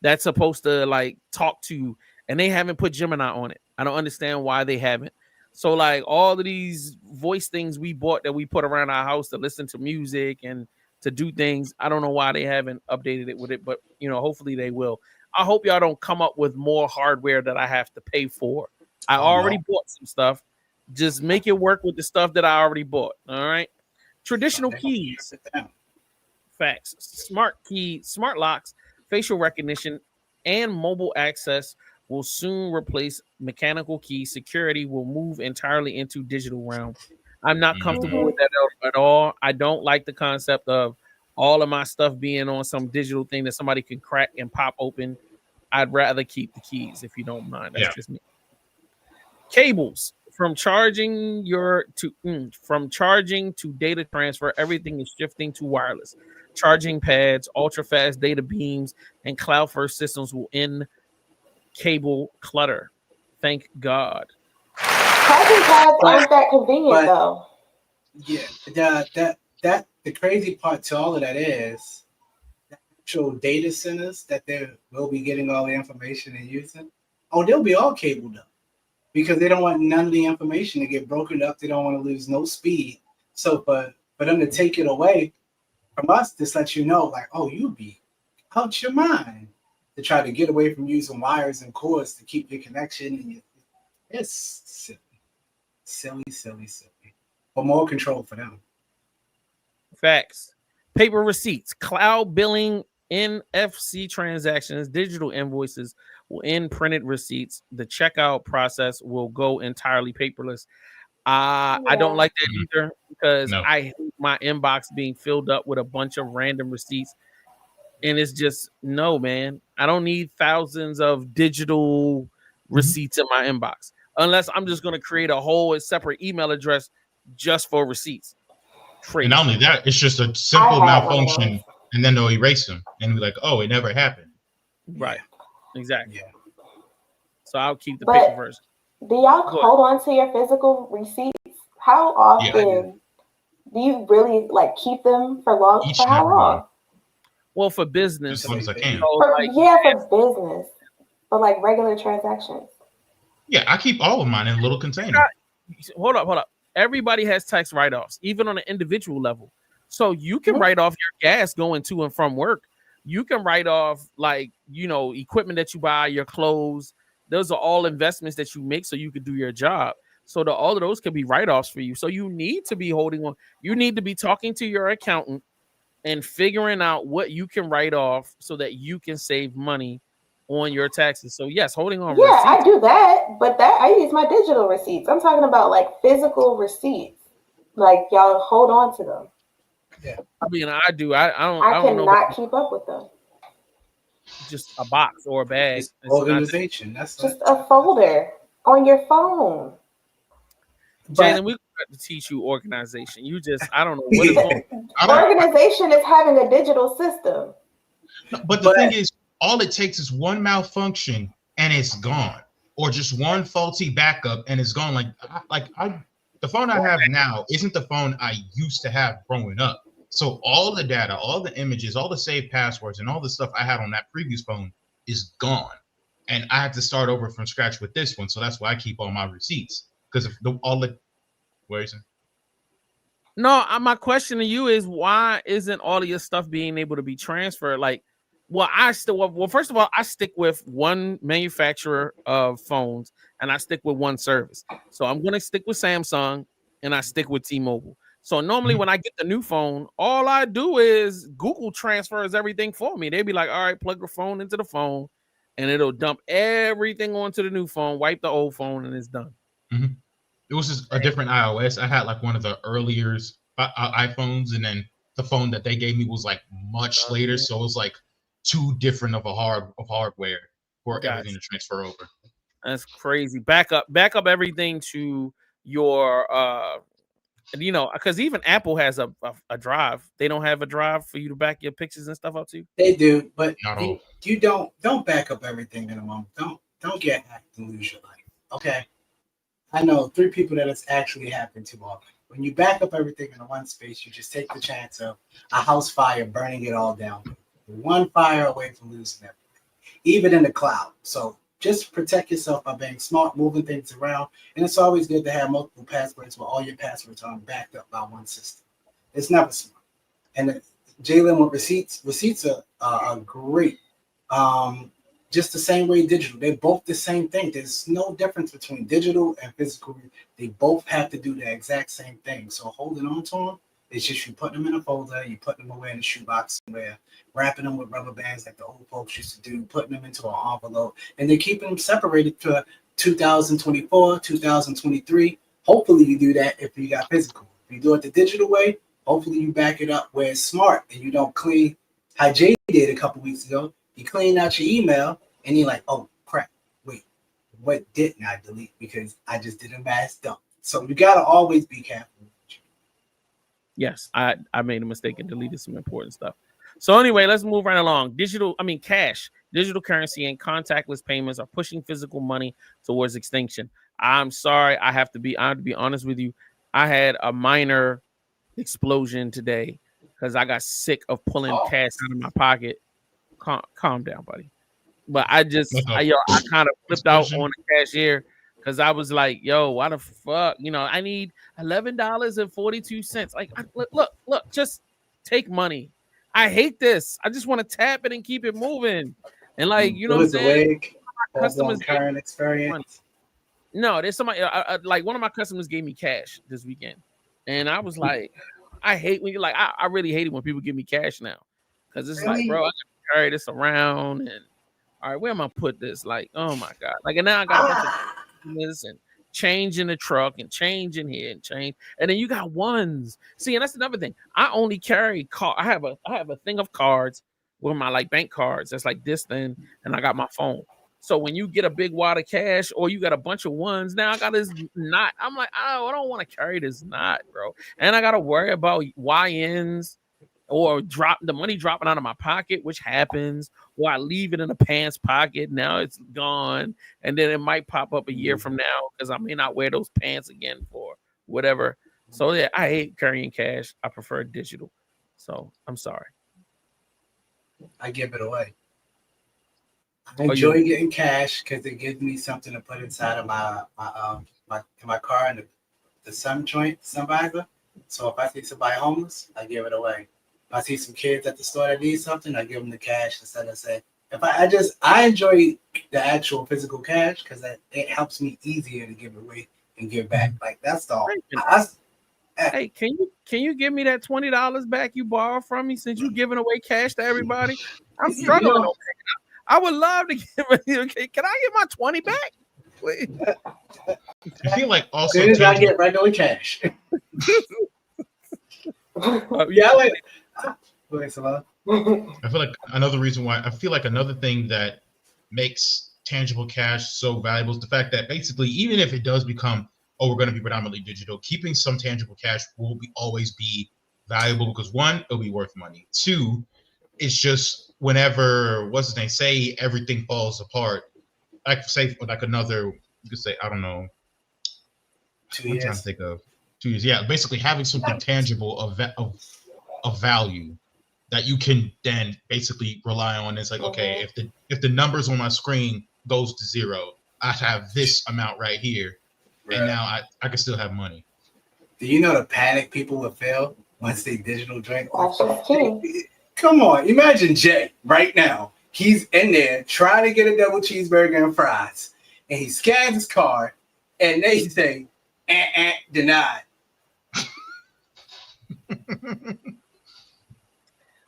that's supposed to like talk to, and they haven't put Gemini on it. I don't understand why they haven't. So like all of these voice things we bought that we put around our house to listen to music and to do things, I don't know why they haven't updated it with it, but hopefully they will. I hope y'all don't come up with more hardware that I have to pay for. I already bought some stuff. Just make it work with the stuff that I already bought. All right. Traditional keys. Facts. Smart key, smart locks, facial recognition, and mobile access will soon replace mechanical keys. Security will move entirely into digital realm. I'm not comfortable with that at all. I don't like the concept of all of my stuff being on some digital thing that somebody can crack and pop open. I'd rather keep the keys if you don't mind. That's just me. Cables. From charging to data transfer, everything is shifting to wireless. Charging pads, ultra-fast data beams, and cloud-first systems will end cable clutter. Thank God. Charging pads aren't that convenient, though. Yeah, the crazy part to all of that is the actual data centers that they will be getting all the information and using. Oh, they'll be all cabled up because they don't want none of the information to get broken up. They don't want to lose no speed. So for them to take it away from us, this lets you know, like, oh, you'd be out your mind to try to get away from using wires and cords to keep your connection. And it's silly. But more control for them. Facts. Paper receipts, cloud billing, NFC transactions, digital invoices will end printed receipts. The checkout process will go entirely paperless. I don't like that either because I hate my inbox being filled up with a bunch of random receipts. And it's just, no, man. I don't need thousands of digital receipts in my inbox unless I'm just going to create a whole separate email address just for receipts. And not only that, it's just a simple malfunction, and then they'll erase them, and we're like, "Oh, it never happened." Right? Exactly. Yeah. So I'll keep the paper version. Do y'all hold on to your physical receipts? How often do you really like keep them for long? For how long? Well, for business, as long as I can. For business, but like regular transactions. Yeah, I keep all of mine in a little container. Hold up. Everybody has tax write-offs, even on an individual level. So you can write off your gas going to and from work. You can write off equipment that you buy, your clothes. Those are all investments that you make so you could do your job. So all of those can be write-offs for you. So you need to be holding on. You need to be talking to your accountant and figuring out what you can write off so that you can save money on your taxes. So yes, holding on. Yeah, receipts. I do that, but I use my digital receipts. I'm talking about like physical receipts. Like y'all hold on to them. Yeah, I mean, I do. I cannot keep up with them. Just a box or a bag. It's organization. That's just a folder on your phone. Jalen, we got to teach you organization. I don't know what is going on. Organization is having a digital system. But the thing is, all it takes is one malfunction and it's gone, or just one faulty backup and it's gone. The phone I have now isn't the phone I used to have growing up. So all the data, all the images, all the saved passwords, and all the stuff I had on that previous phone is gone, and I had to start over from scratch with this one. So that's why I keep all my receipts, because where is it? No, my question to you is, why isn't all of your stuff being able to be transferred? Like, Well, first of all, I stick with one manufacturer of phones and I stick with one service. So I'm gonna stick with Samsung and I stick with T-Mobile. So normally when I get the new phone, all I do is Google transfers everything for me. They'd be like, all right, plug the phone into the phone, and it'll dump everything onto the new phone, wipe the old phone, and it's done. Mm-hmm. It was just a different iOS. I had like one of the earlier iPhones, and then the phone that they gave me was like much later, so it was like too different of hardware for everything to transfer over. That's crazy. Back up everything to your because even Apple has a drive. They don't have a drive for you to back your pictures and stuff up to. They do, but you don't back up everything in a moment. Don't get hacked and lose your life. Okay. I know 3 people that it's actually happened to often. When you back up everything in one space, you just take the chance of a house fire burning it all down. You're one fire away from losing everything, even in the cloud. So just protect yourself by being smart, moving things around. And it's always good to have multiple passwords where all your passwords are backed up by one system. It's never smart. And Jalen with receipts are great. Just the same way digital. They're both the same thing. There's no difference between digital and physical. They both have to do the exact same thing. So holding on to them, it's just you putting them in a folder, you putting them away in a shoebox somewhere, wrapping them with rubber bands like the old folks used to do, putting them into an envelope, and they're keeping them separated to 2024, 2023. Hopefully you do that if you got physical. If you do it the digital way, hopefully you back it up where it's smart and you don't clean. How Jay did a couple weeks ago, you clean out your email and you're like, oh crap, wait, what didn't I delete? Because I just did a mass dump. So you gotta always be careful. Yes, I made a mistake and deleted some important stuff. So anyway, let's move right along. Cash, digital currency, and contactless payments are pushing physical money towards extinction. I'm sorry, I have to be honest with you. I had a minor explosion today because I got sick of pulling cash out of my pocket. Calm down, buddy. But I kind of flipped out on the cashier because I was like, yo, why the fuck? I need $11.42. Like, look, just take money. I hate this. I just want to tap it and keep it moving. And like, you know what I'm saying? Customers current experience. No, there's somebody like one of my customers gave me cash this weekend. And I was like, I hate when I really hate it when people give me cash now. Because it's like, bro, I gotta carry this around and all right, where am I put this? Like, oh my God. Like, and now I got a bunch of this and change in the truck and change in here and change. And then you got ones. See, and that's another thing. I only carry I have a thing of cards with my like bank cards. That's like this thing, and I got my phone. So when you get a big wad of cash or you got a bunch of ones, now I got this knot. I'm like, oh, I don't want to carry this knot, bro. And I got to worry about YNs or the money dropping out of my pocket, which happens, or I leave it in a pants pocket. Now it's gone. And then it might pop up a year from now because I may not wear those pants again for whatever. So yeah, I hate carrying cash. I prefer digital. So I'm sorry. I give it away. I enjoy getting cash because it gives me something to put inside of my car and the sun visor. So if I see somebody homeless, I give it away. If I see some kids at the store that need something, I give them the cash instead of saying. I enjoy the actual physical cash because it helps me easier to give away and give back. Like that's all. Hey, can you give me that $20 back you borrowed from me since you giving away cash to everybody? I'm struggling. I would love to give it. Can I get my 20 back? Please. I feel like also as soon as I get regular cash. Yeah, I like it. I feel like another thing that makes tangible cash so valuable is the fact that basically, even if it does become, we're going to be predominantly digital, keeping some tangible cash will always be valuable because one, it'll be worth money. Two, it's just whenever say everything falls apart, like say like another, you could say, I don't know, 2 years. I'm trying to think of 2 years. Yeah, basically having something tangible of value that you can then basically rely on. It's like, okay, if the numbers on my screen goes to zero, I have this amount right here, and now I can still have money. Do you know the panic people would feel once they digital drink? Come on, imagine Jay right now. He's in there trying to get a double cheeseburger and fries, and he scans his card, and they say, denied.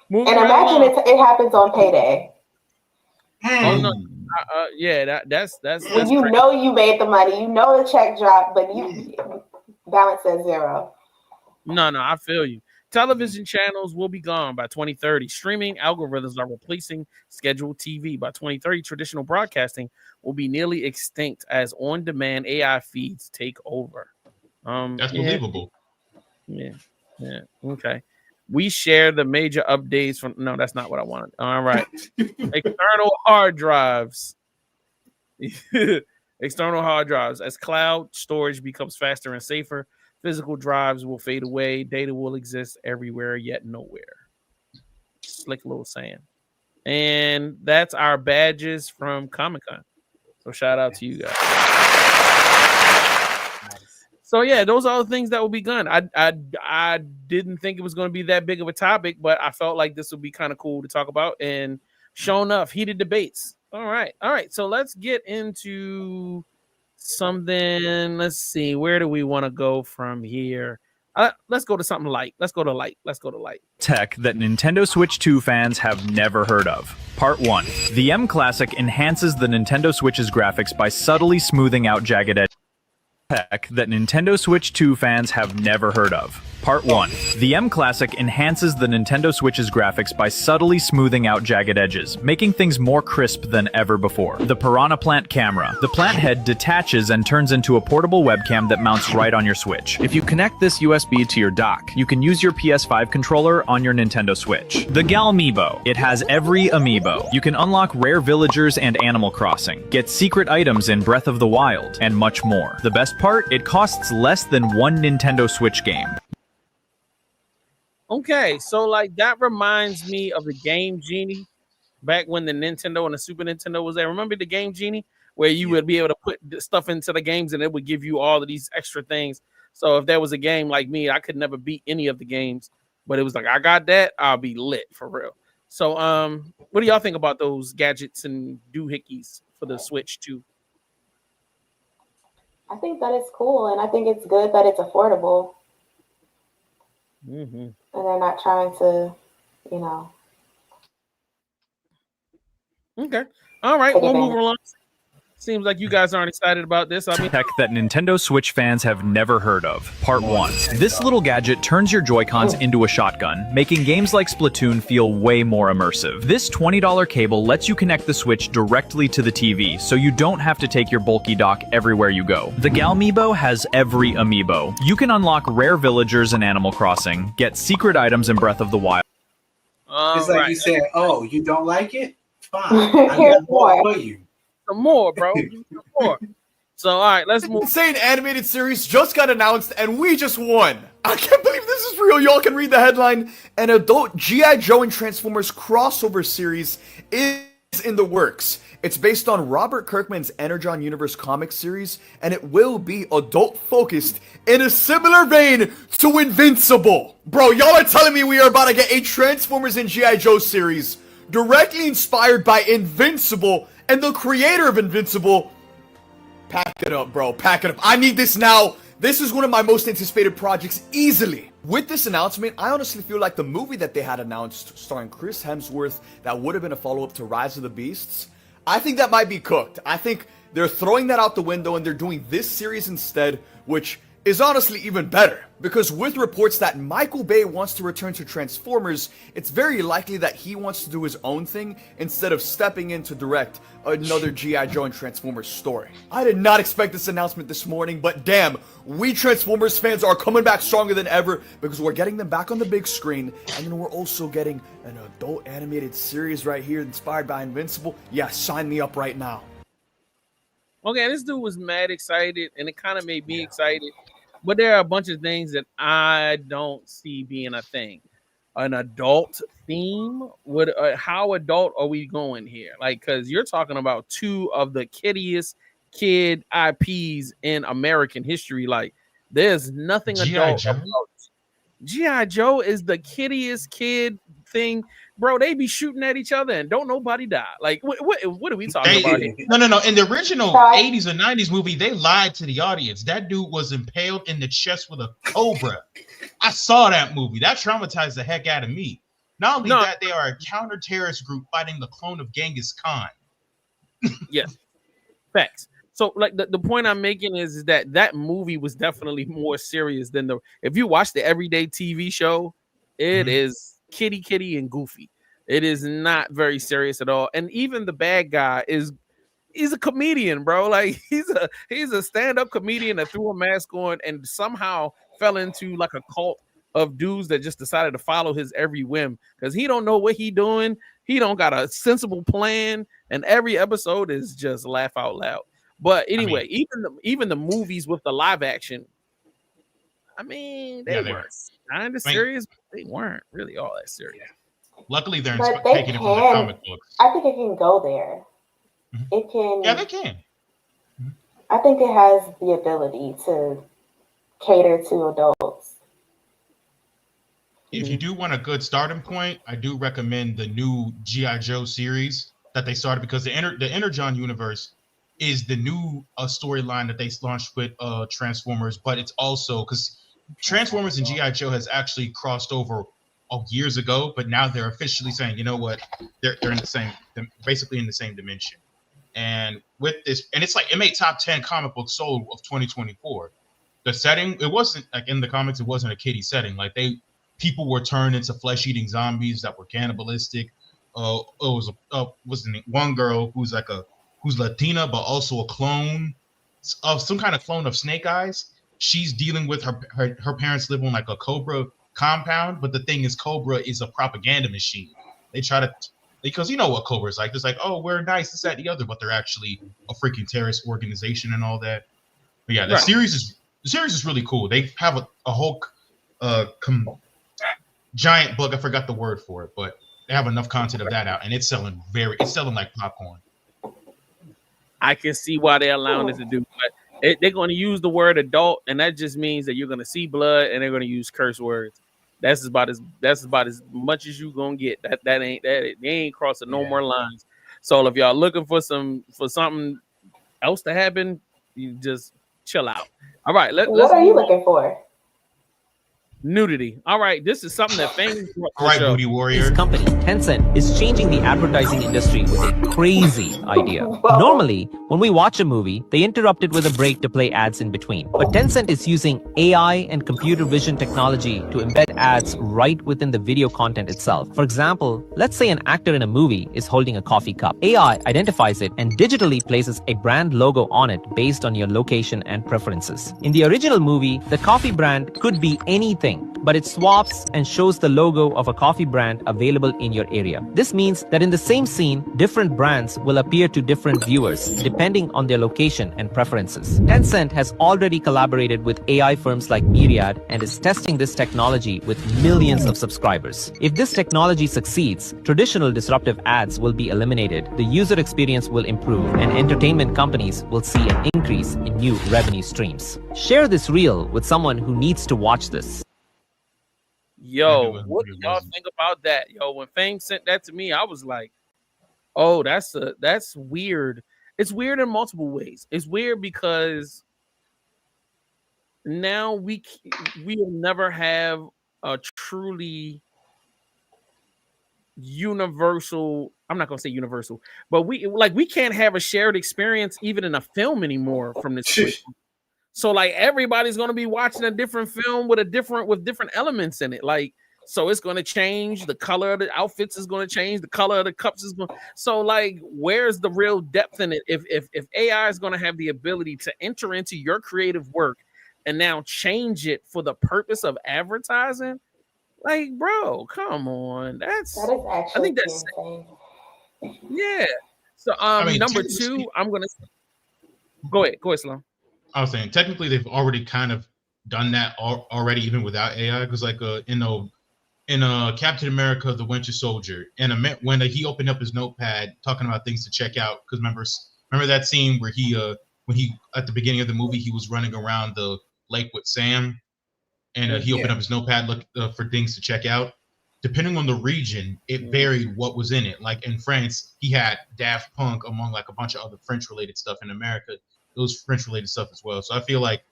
And imagine it happens on payday. Oh no, yeah, that's When you know you made the money, you know the check dropped, but you balance at zero. No, I feel you. Television channels will be gone by 2030. Streaming algorithms are replacing scheduled TV. By 2030, traditional broadcasting will be nearly extinct as on-demand AI feeds take over. That's believable. Yeah. Okay. We share the major updates from. No, that's not what I wanted. All right. External hard drives. External hard drives. As cloud storage becomes faster and safer, physical drives will fade away. Data will exist everywhere, yet nowhere. Slick little saying. And that's our badges from Comic-Con. So shout out to you guys. So yeah, those are all the things that will be gone. I didn't think it was going to be that big of a topic, but I felt like this would be kind of cool to talk about. And sure enough, heated debates. All right. So let's get into something. Let's see. Where do we want to go from here? Let's go to something light. Let's go to light. Tech that Nintendo Switch 2 fans have never heard of. Part 1. The M Classic enhances the Nintendo Switch's graphics by subtly smoothing out jagged edges. Tech that Nintendo Switch 2 fans have never heard of. Part 1. The M Classic enhances the Nintendo Switch's graphics by subtly smoothing out jagged edges, making things more crisp than ever before. The Piranha Plant Camera. The plant head detaches and turns into a portable webcam that mounts right on your Switch. If you connect this USB to your dock, you can use your PS5 controller on your Nintendo Switch. The Galmeebo. It has every amiibo. You can unlock rare villagers and Animal Crossing, get secret items in Breath of the Wild, and much more. The best part? It costs less than one Nintendo Switch game. Okay, so like that reminds me of the Game Genie back when the Nintendo and the Super Nintendo was there. Remember the Game Genie where you would be able to put stuff into the games and it would give you all of these extra things. So if there was a game like me, I could never beat any of the games, but it was like I got that, I'll be lit for real. So what do y'all think about those gadgets and doohickeys for the Switch 2? I think that it's cool, and I think it's good that it's affordable. Mm-hmm. And they're not trying to, Okay. All right. We'll move along. Seems like you guys aren't excited about this. I mean, tech that Nintendo Switch fans have never heard of. Part 1. This little gadget turns your Joy-Cons into a shotgun, making games like Splatoon feel way more immersive. This $20 cable lets you connect the Switch directly to the TV, so you don't have to take your bulky dock everywhere you go. The Galmeebo has every amiibo. You can unlock rare villagers in Animal Crossing, get secret items in Breath of the Wild. It's like you said, oh, you don't like it? Fine. I got more for you. Some more, bro. Some more. So, all right, let's move. Insane animated series just got announced, and we just won. I can't believe this is real. Y'all can read the headline. An adult G.I. Joe and Transformers crossover series is in the works. It's based on Robert Kirkman's Energon Universe comic series, and it will be adult-focused in a similar vein to Invincible. Bro, y'all are telling me we are about to get a Transformers and G.I. Joe series directly inspired by Invincible, and the creator of Invincible. Pack it up, bro. Pack it up. I need this now. This is one of my most anticipated projects easily. With this announcement, I honestly feel like the movie that they had announced starring Chris Hemsworth that would have been a follow-up to Rise of the Beasts, I think that might be cooked. I think they're throwing that out the window and they're doing this series instead, which is honestly even better. Because with reports that Michael Bay wants to return to Transformers, it's very likely that he wants to do his own thing instead of stepping in to direct another G.I. Joe and Transformers story. I did not expect this announcement this morning, but damn, we Transformers fans are coming back stronger than ever because we're getting them back on the big screen, and then we're also getting an adult animated series right here inspired by Invincible. Yeah, sign me up right now. Okay, this dude was mad excited, and it kind of made me excited. But there are a bunch of things that I don't see being a thing. An adult theme? How adult are we going here? Like, because you're talking about two of the kiddiest kid IPs in American history. Like, there's nothing adult about G.I. Joe is the kiddiest kid thing bro, they be shooting at each other and don't nobody die. Like, what are we talking about here? No. In the original 80s and 90s movie, they lied to the audience. That dude was impaled in the chest with a cobra. I saw that movie. That traumatized the heck out of me. Not only that, they are a counter-terrorist group fighting the clone of Genghis Khan. Yes, facts. So, like, the point I'm making is that movie was definitely more serious than if you watch the everyday TV show, it is kitty and goofy. It is not very serious at all. And even the bad guy he's a comedian, bro. Like, he's a stand-up comedian that threw a mask on and somehow fell into like a cult of dudes that just decided to follow his every whim because he don't know what he doing. He don't got a sensible plan, and every episode is just laugh out loud. But anyway, even the movies with the live action, I mean, they weren't kind of serious, but they weren't really all that serious. Luckily, they're But taking it from the comic books. I think it can go there. It can. Yeah, they can. I think it has the ability to cater to adults. If you do want a good starting point, I do recommend the new G.I. Joe series that they started because the Energon universe is the new storyline that they launched with Transformers, but it's also because Transformers and G.I. Joe has actually crossed over years ago, but now they're officially saying, you know what, they're in the same, basically in the same dimension. And with this, and it's like it made top 10 comic books sold of 2024. The setting, it wasn't like in the comics, it wasn't a kiddie setting. Like people were turned into flesh-eating zombies that were cannibalistic. It was one girl who's Latina but also a clone of some kind of clone of Snake Eyes. She's dealing with her parents live on like a Cobra compound, but the thing is, Cobra is a propaganda machine. They try to, because you know what Cobra is like. It's like, oh, we're nice, this, that, the other, but they're actually a freaking terrorist organization and all that. But yeah, the series is really cool. They have a whole giant book. I forgot the word for it, but they have enough content of that out, and it's selling like popcorn. I can see why they're allowing it to do, but they're going to use the word adult, and that just means that you're going to see blood, and they're going to use curse words. That's about as much as you're gonna get. They ain't crossing no more lines. So if y'all looking for something else to happen, you just chill out. All right, what are you looking for? Nudity. All right, this is something that Fang. All right, Booty Warrior. This company, Tencent, is changing the advertising industry with a crazy idea. Normally, when we watch a movie, they interrupt it with a break to play ads in between. But Tencent is using AI and computer vision technology to embed ads right within the video content itself. For example, let's say an actor in a movie is holding a coffee cup. AI identifies it and digitally places a brand logo on it based on your location and preferences. In the original movie, the coffee brand could be anything, but it swaps and shows the logo of a coffee brand available in your area. This means that in the same scene, different brands will appear to different viewers depending on their location and preferences. Tencent has already collaborated with AI firms like Myriad and is testing this technology with millions of subscribers. If this technology succeeds, traditional disruptive ads will be eliminated, the user experience will improve, and entertainment companies will see an increase in new revenue streams. Share this reel with someone who needs to watch this. Yo, what do y'all think about that? Yo, when Fang sent that to me, I was like, oh, that's weird. It's weird in multiple ways. It's weird because now we'll never have a truly universal, I'm not gonna say universal, but we can't have a shared experience even in a film anymore from this point. So like everybody's gonna be watching a different film with different elements in it. Like, so it's gonna change. The color of the outfits is gonna change. The color of the cups is going. So like, where's the real depth in it? If AI is gonna have the ability to enter into your creative work and now change it for the purpose of advertising, like, bro, come on. That is actually, I think that's insane. Yeah. So number two, I'm gonna go ahead, Sloan. I was saying technically they've already kind of done that already, even without AI. Because like in Captain America: The Winter Soldier, and when he opened up his notepad talking about things to check out. Because remember that scene where he when he at the beginning of the movie he was running around the lake with Sam, and he opened up his notepad for things to check out. depending on the region, it varied what was in it. Like in France, he had Daft Punk among like a bunch of other French related stuff. In America, it was French related stuff as well. So I feel like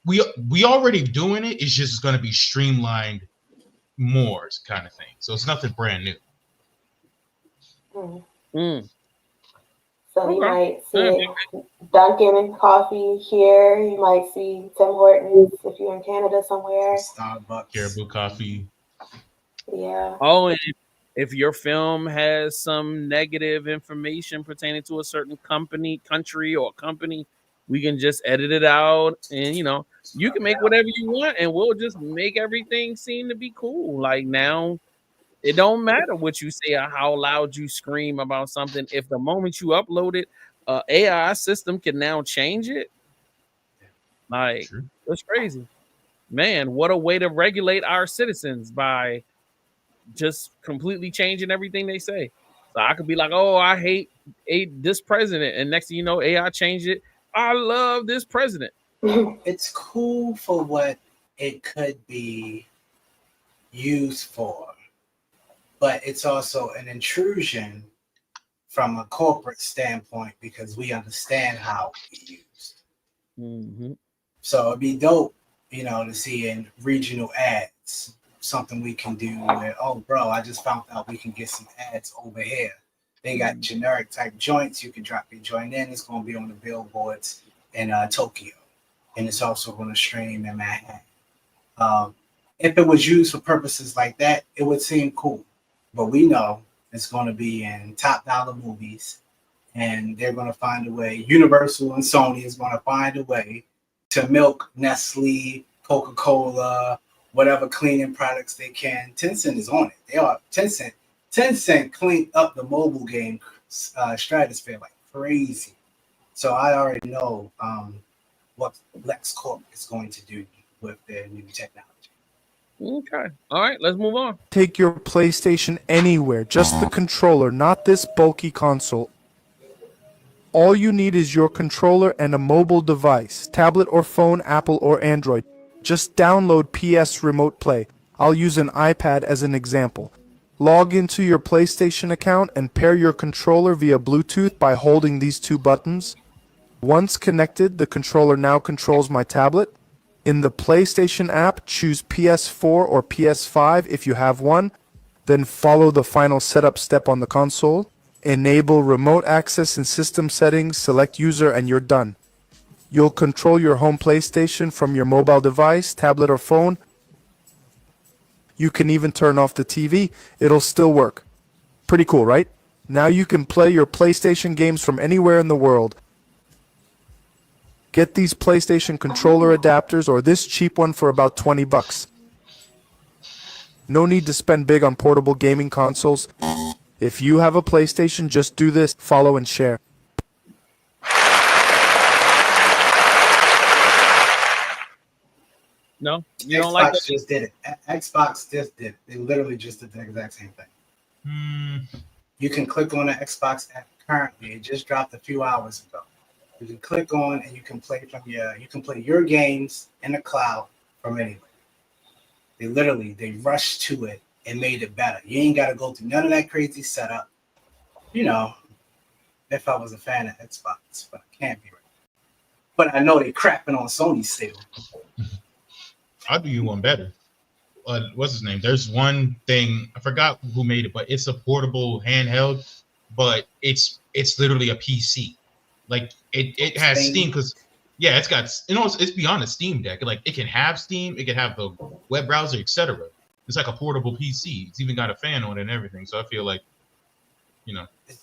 we already doing it. It's just going to be streamlined more kind of thing. So it's nothing brand new. So you might see Dunkin' coffee here. You might see Tim Hortons if you're in Canada somewhere. Starbucks, Caribou coffee. Yeah. Oh, and if your film has some negative information pertaining to a certain country, we can just edit it out, and you can make whatever you want, and we'll just make everything seem to be cool. Like now, it don't matter what you say or how loud you scream about something. If the moment you upload it, AI system can now change it. Like, that's crazy. Man, what a way to regulate our citizens by just completely changing everything they say. So I could be like, oh, I hate this president. And next thing you know, AI changed it. I love this president. It's cool for what it could be used for, but it's also an intrusion from a corporate standpoint because we understand how it's used. Mm-hmm. So it'd be dope, to see in regional ads something we can do where, oh, bro, I just found out we can get some ads over here. They got generic type joints. You can drop your joint in. It's going to be on the billboards in Tokyo, and it's also going to stream in Manhattan. If it was used for purposes like that, it would seem cool. But we know it's going to be in top dollar movies, and they're going to find a way. Universal and Sony is going to find a way to milk Nestle, Coca-Cola, whatever cleaning products they can. Tencent is on it. They are Tencent cleaned up the mobile game stratosphere like crazy. So I already know what LexCorp is going to do with their new technology. Okay. All right, let's move on. Take your PlayStation anywhere, just the controller, not this bulky console. All you need is your controller and a mobile device, tablet or phone, Apple or Android. Just download PS Remote Play. I'll use an iPad as an example. Log into your PlayStation account and pair your controller via Bluetooth by holding these two buttons. Once connected, the controller now controls my tablet. In the PlayStation app, choose PS4 or PS5 if you have one. Then follow the final setup step on the console. Enable remote access in system settings, select user, and you're done. You'll control your home PlayStation from your mobile device, tablet, or phone. You can even turn off the TV. It'll still work. Pretty cool, right? Now you can play your PlayStation games from anywhere in the world. Get these PlayStation controller adapters or this cheap one for about $20. No need to spend big on portable gaming consoles. If you have a PlayStation, just do this, follow and share. No, you don't Xbox like that? just did it. Xbox just did it. They literally just did the exact same thing. You can click on the Xbox app currently. It just dropped a few hours ago. You can click on and you can play your games in the cloud from anywhere. They rushed to it and made it better. You ain't got to go through none of that crazy setup. If I was a fan of Xbox, but I can't be right. But I know they crapping on Sony still. I'll do you one better. What's his name? There's one thing, I forgot who made it, but it's a portable handheld, but it's literally a PC. Like it has Steam because it's got it's beyond a Steam Deck. Like it can have Steam, it can have the web browser, etc. It's like a portable PC. It's even got a fan on it and everything. So I feel like, I think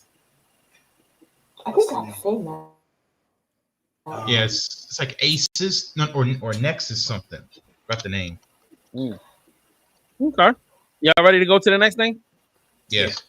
I've seen that. Yeah, it's like Asus or Nexus something. Got the name. Okay. Y'all ready to go to the next thing? Yes.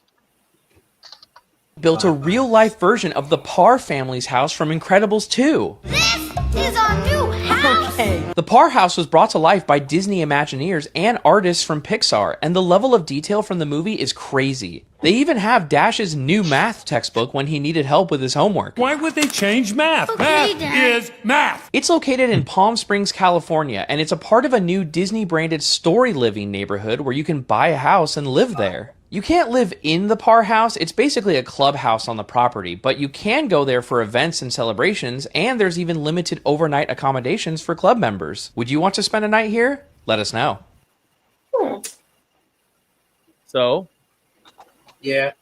Built a real-life version of the Parr family's house from Incredibles 2. This is our new house. The Parr House was brought to life by Disney Imagineers and artists from Pixar, and the level of detail from the movie is crazy. They even have Dash's new math textbook when he needed help with his homework. Why would they change math? Okay, math Dad. is math. It's located in Palm Springs, California, and it's a part of a new Disney-branded Story Living neighborhood where you can buy a house and live there. You can't live in the Parr House. It's basically a clubhouse on the property, but you can go there for events and celebrations, and there's even limited overnight accommodations for club members. Would you want to spend a night here? Let us know. So, yeah,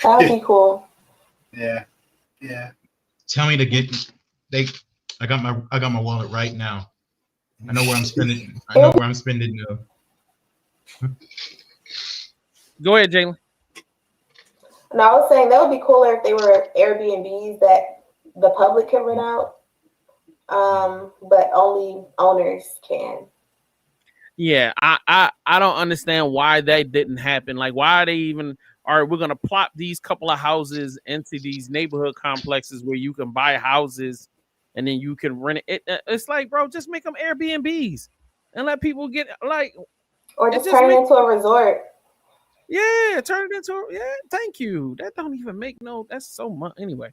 That would be cool. yeah. Tell me to get I got my wallet right now. I know where I'm spending. I know where I'm spending. go ahead, Jalen. No, I was saying that would be cooler if they were Airbnbs that the public can rent out, but only owners can. Yeah, I don't understand why that didn't happen. Like, why are they even? All right, we're gonna plop these couple of houses into these neighborhood complexes where you can buy houses and then you can rent it. It's like, bro, just make them Airbnbs and let people get like, or just turn it into a resort. Yeah, turn it into yeah. Thank you. That don't even make no. That's so much. Anyway,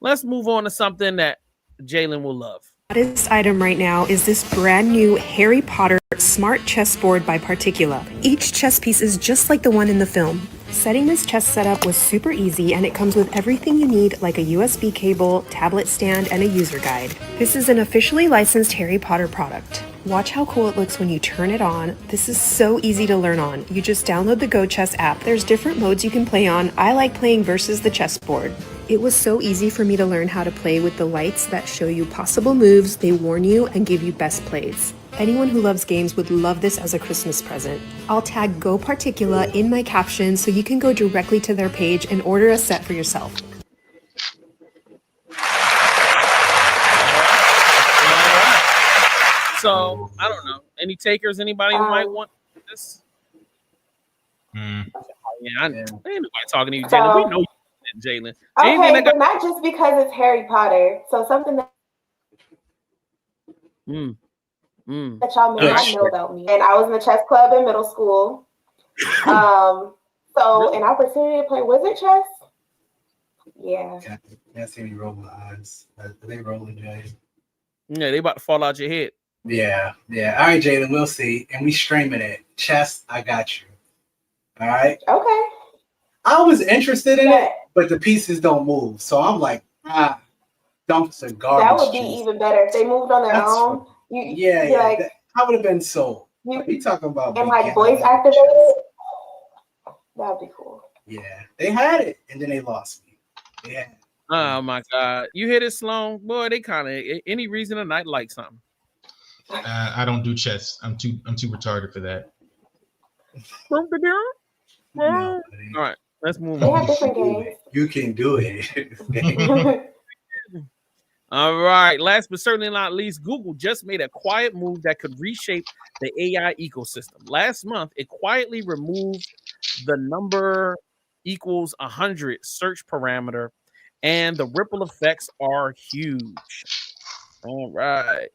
let's move on to something that Jalen will love. Hottest item right now is this brand new Harry Potter smart chessboard by Particula. Each chess piece is just like the one in the film. Setting this chess setup was super easy, and it comes with everything you need, like a USB cable, tablet stand, and a user guide. This is an officially licensed Harry Potter product. Watch how cool it looks when you turn it on. This is so easy to learn on. You just download the Go Chess app. There's different modes you can play on. I like playing versus the chessboard. It was so easy for me to learn how to play with the lights that show you possible moves, they warn you, and give you best plays. Anyone who loves games would love this as a Christmas present. I'll tag Go Particula in my caption so you can go directly to their page and order a set for yourself. So I don't know. Any takers? Anybody who might want this? Yeah, ain't nobody talking to you, Jalen. We know you, Jalen. Okay, but not just because it's Harry Potter. So something that that y'all may not know about me. And I was in the chess club in middle school. So an opportunity to play wizard chess. Yeah. Yeah, see me roll my eyes. Are they rolling, Jay? Yeah, they about to fall out your head. Yeah. All right, Jalen, we'll see. And we streaming it. Chess, I got you. All right. Okay. I was interested in it, but the pieces don't move. So I'm like, dumps and garbage. That would be even better if they moved on their own. Like, I would have been sold. What are you talking about? And like voice activated. That would be cool. Yeah, they had it, and then they lost me. Yeah. Oh my God, you hit it, Sloan. Boy, they kind of any reason tonight like something. I don't do chess. I'm too retarded for that. All right, let's move They on. have different games. You can do it. All right, last but certainly not least, Google just made a quiet move that could reshape the AI ecosystem. Last month, it quietly removed the number equals 100 search parameter, and the ripple effects are huge. All right.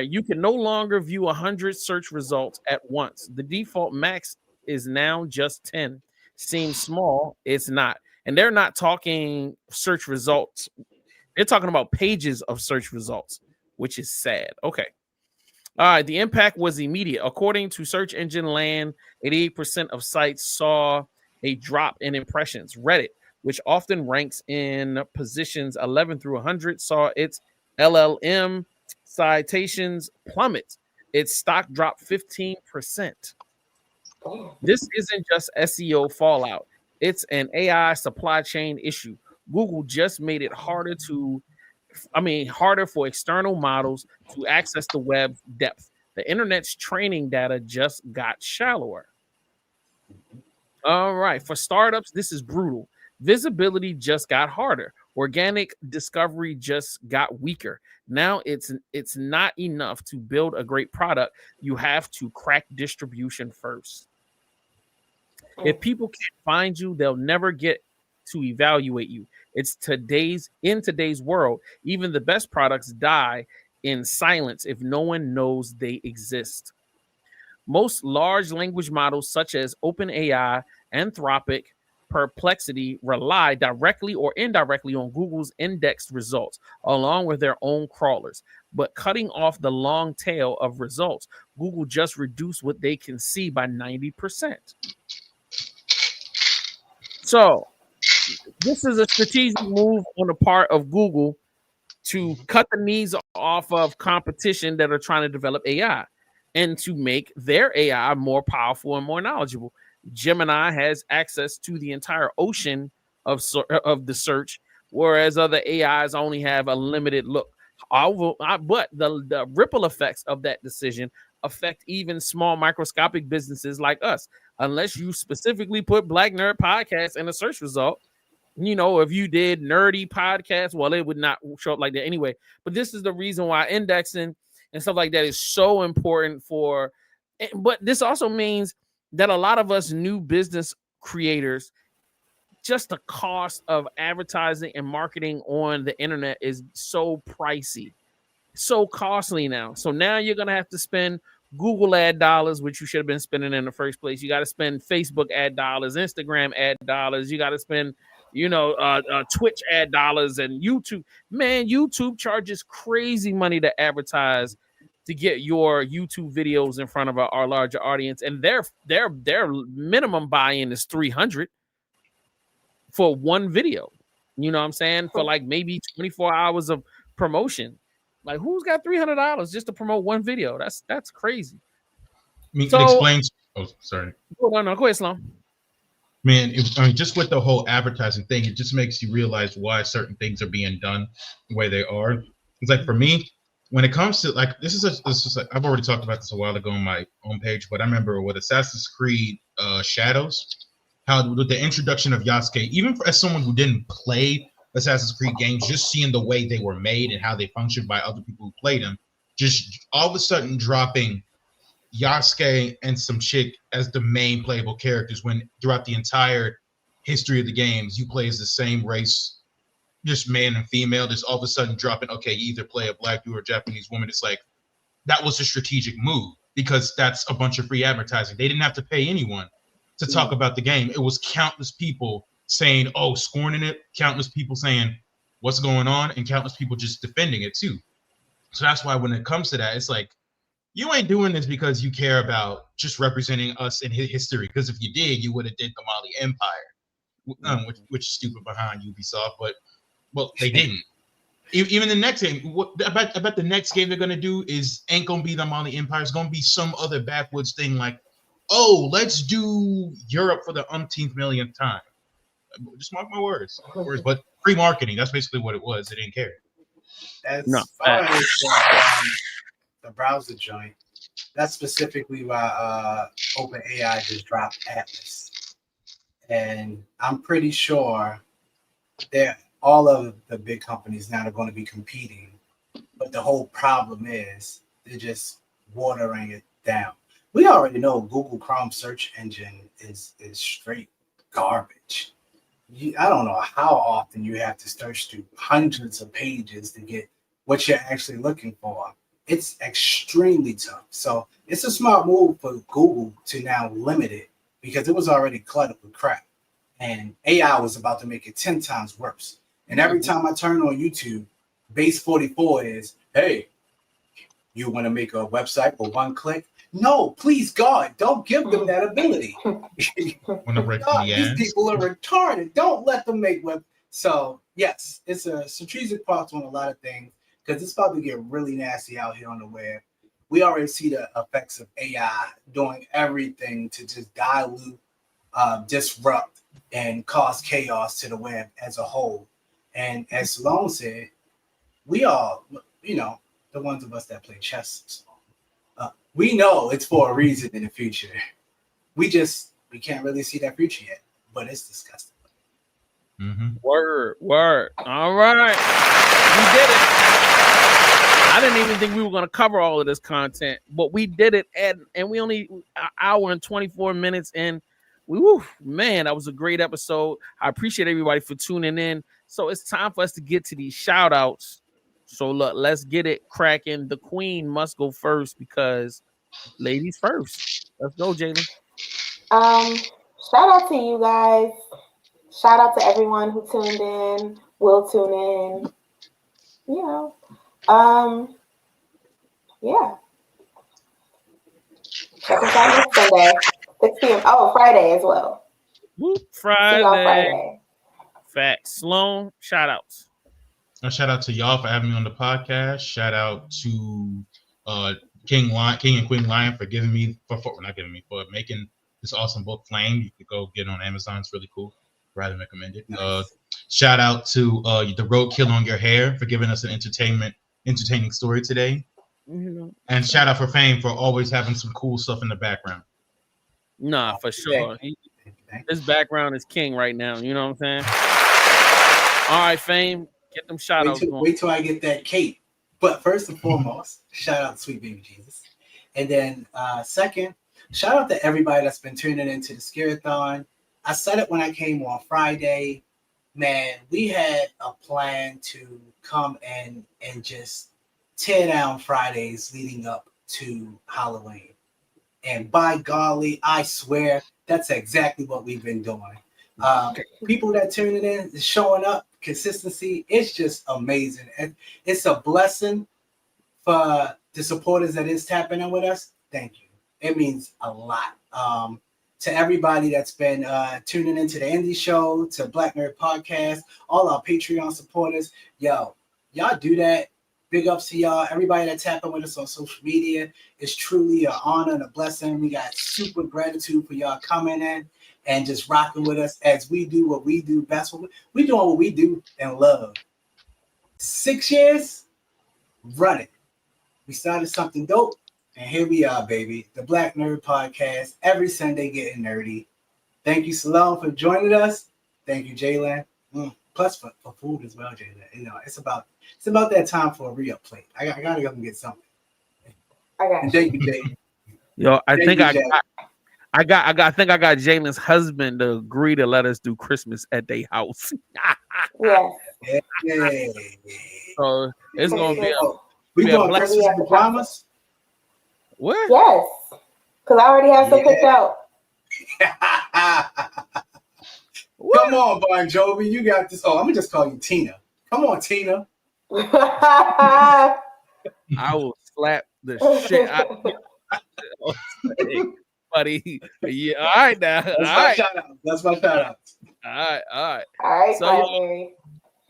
You can no longer view 100 search results at once. The default max is now just 10. Seems small, it's not. And they're not talking search results. They're talking about pages of search results, which is sad. Okay. All right. The impact was immediate. According to Search Engine Land, 88% of sites saw a drop in impressions. Reddit, which often ranks in positions 11 through 100, saw its LLM citations plummet. Its stock dropped 15%. This isn't just SEO fallout. It's an AI supply chain issue. Google just made it harder for external models to access the web's depth. The internet's training data just got shallower. All right, for startups, this is brutal. Visibility just got harder. Organic discovery just got weaker. Now it's not enough to build a great product. You have to crack distribution first. If people can't find you, they'll never get to evaluate you. In today's world, even the best products die in silence if no one knows they exist. Most large language models, such as OpenAI, Anthropic, Perplexity, rely directly or indirectly on Google's indexed results, along with their own crawlers. But cutting off the long tail of results, Google just reduced what they can see by 90%. So, this is a strategic move on the part of Google to cut the knees off of competition that are trying to develop AI and to make their AI more powerful and more knowledgeable. Gemini has access to the entire ocean of the search, whereas other AIs only have a limited look. But the ripple effects of that decision affect even small microscopic businesses like us. Unless you specifically put Black Nerd Podcast in a search result, if you did nerdy podcasts, well, it would not show up like that anyway. But this is the reason why indexing and stuff like that is so important for. But this also means that a lot of us new business creators, just the cost of advertising and marketing on the internet is so pricey, so costly now. So now you're going to have to spend Google ad dollars, which you should have been spending in the first place. You got to spend Facebook ad dollars, Instagram ad dollars. You got to spend Twitch ad dollars, and YouTube. Man, YouTube charges crazy money to advertise to get your YouTube videos in front of our larger audience, and their minimum buy-in is $300 for one video. You know what I'm saying? For like maybe 24 hours of promotion. Like, who's got $300 just to promote one video? That's crazy. It explains. Oh, sorry. No, go ahead, Sloan. Man, just with the whole advertising thing, it just makes you realize why certain things are being done the way they are. It's like, for me, when it comes to like I've already talked about this a while ago on my own page, but I remember with Assassin's Creed Shadows, how with the introduction of Yasuke, even as someone who didn't play Assassin's Creed games, just seeing the way they were made and how they functioned by other people who played them, just all of a sudden dropping Yasuke and some chick as the main playable characters, when throughout the entire history of the games you play as the same race, just man and female, just all of a sudden dropping, okay, you either play a black dude or a Japanese woman. It's like, that was a strategic move because that's a bunch of free advertising. They didn't have to pay anyone to talk about the game. It was countless people saying, oh, scorning it, countless people saying what's going on, and countless people just defending it too. So that's why when it comes to that, it's like, you ain't doing this because you care about just representing us in history. Because if you did, you would have did the Mali Empire, which is stupid behind Ubisoft. But well, they didn't. Even the next game, what about the next game they're gonna do ain't gonna be the Mali Empire. It's gonna be some other backwoods thing like, oh, let's do Europe for the umpteenth millionth time. Just mark my words. But free marketing. That's basically what it was. They didn't care. That's the browser joint. That's specifically why OpenAI just dropped Atlas, and I'm pretty sure that all of the big companies now are going to be competing. But the whole problem is they're just watering it down. We already know Google Chrome search engine is straight garbage. I don't know how often you have to search through hundreds of pages to get what you're actually looking for. It's extremely tough. So it's a smart move for Google to now limit it because it was already cluttered with crap. And AI was about to make it 10 times worse. And every time I turn on YouTube, base 44 is, hey, you want to make a website with one click? No, please, God, don't give them that ability. God, these people are retarded. Don't let them make web. So, yes, it's a strategic part on a lot of things because it's about to get really nasty out here on the web. We already see the effects of AI doing everything to just dilute, disrupt, and cause chaos to the web as a whole. And as Sloan said, we all, the ones of us that play chess, we know it's for a reason in the future. We can't really see that future yet, but it's disgusting. Mm-hmm. Word. All right. We did it. I didn't even think we were going to cover all of this content, but we did it, and we only an hour and 24 minutes in. Man, that was a great episode. I appreciate everybody for tuning in. So it's time for us to get to these shout outs. So look, let's get it cracking. The queen must go first because ladies first. Let's go, Jalen. Shout out to you guys. Shout out to everyone who tuned in, will tune in. You know. Yeah. Check us out next Sunday, 6 p.m. Oh, Friday as well. Whoop, See y'all Friday. Facts. Sloan, shout outs. Shout out to y'all for having me on the podcast. Shout out to King and Queen Lion for for making this awesome book Flame. You could go get it on Amazon. It's really cool. Rather recommend it. Nice. Shout out to the Roadkill on Your Hair for giving us an entertaining story today. Mm-hmm. And shout out for Fame for always having some cool stuff in the background. Nah, for sure. His background is king right now. You know what I'm saying? All right, Fame. Get them shout outs. Wait till I get that cape. But first and foremost, shout out to Sweet Baby Jesus. And then second, shout out to everybody that's been tuning into the Scare-a-thon. I said it when I came on Friday. Man, we had a plan to come and just tear down Fridays leading up to Halloween. And by golly, I swear that's exactly what we've been doing. People that tuning in, showing up, consistency, it's just amazing. And it's a blessing for the supporters that is tapping in with us. Thank you. It means a lot. To everybody that's been tuning into the Indie Show, to Black Nerd Podcast, all our Patreon supporters, y'all do that. Big ups to y'all. Everybody that's tapping with us on social media. It's truly an honor and a blessing. We got super gratitude for y'all coming in and just rocking with us as we do what we do best. We're doing what we do and love. 6 years, run it. We started something dope, and here we are, baby. The Black Nerd Podcast, every Sunday getting nerdy. Thank you, Salone, for joining us. Thank you, Jalen. Plus for food as well, Jalen. You know, it's about that time for a re-up plate. I gotta go and get something. And thank you, Jalen. Yo, I think I got Jalen's husband to agree to let us do Christmas at their house. Yeah. So it's gonna be we doing Christmas in the Bahamas? What? Yes, because I already have some picked out. Come on, Bon Jovi, you got this. Oh, I'm gonna just call you Tina. Come on, Tina. I will slap the shit out of you. Buddy. Yeah, all right now. That's my shout out. All right. All right, so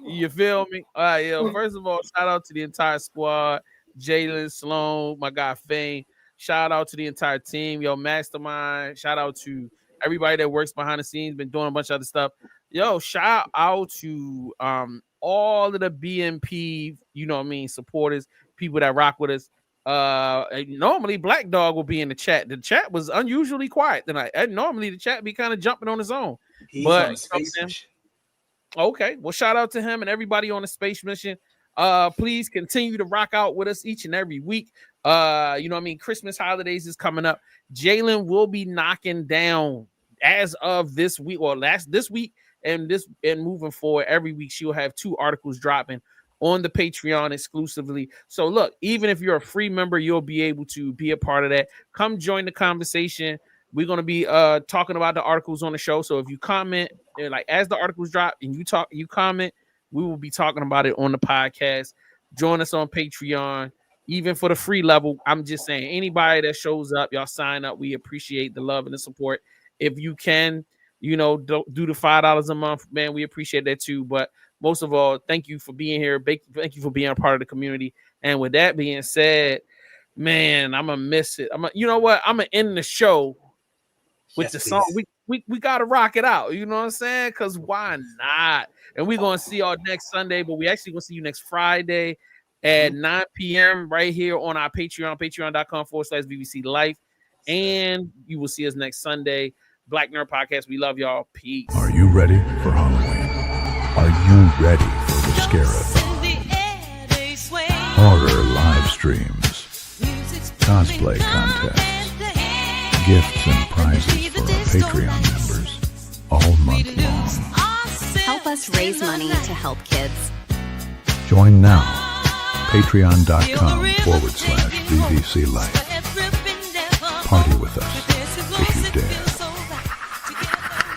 you feel me? All right, yo. First of all, shout out to the entire squad. Jalen, Sloan, my guy Fame. Shout out to the entire team, yo, Mastermind. Shout out to everybody that works behind the scenes, been doing a bunch of other stuff. Yo, shout out to all of the BMP, you know what I mean, supporters, people that rock with us. Normally Black Dog will be in the chat. The chat was unusually quiet tonight. And normally the chat be kind of jumping on his own. Okay, well, shout out to him and everybody on the space mission. Please continue to rock out with us each and every week. You know what I mean? Christmas holidays is coming up. Jalen will be knocking down as of this week or this week and moving forward. Every week she'll have 2 articles dropping on the Patreon exclusively. So look, even if you're a free member, you'll be able to be a part of that. Come join the conversation. We're going to be talking about the articles on the show. So if you comment, like as the articles drop and you comment, we will be talking about it on the podcast. Join us on Patreon. Even for the free level, I'm just saying, anybody that shows up, y'all sign up. We appreciate the love and the support. If you can, do the $5 a month, man, we appreciate that too. But most of all, thank you for being here. Thank you for being a part of the community. And with that being said, man, I'm gonna miss it. You know what? I'm gonna end the show with the song. We gotta rock it out. You know what I'm saying? Because why not? And we're gonna see y'all next Sunday, but we actually gonna see you next Friday at 9 p.m. right here on our Patreon, patreon.com/VVC Life. And you will see us next Sunday. Black Nerd Podcast. We love y'all. Peace. Are you ready for Halloween? Are you ready for the Scare-a-thon? Horror live streams, cosplay contests, gifts and prizes for our Patreon members all month long. Help help us raise money to help kids. Join now. Patreon.com/BBC Life.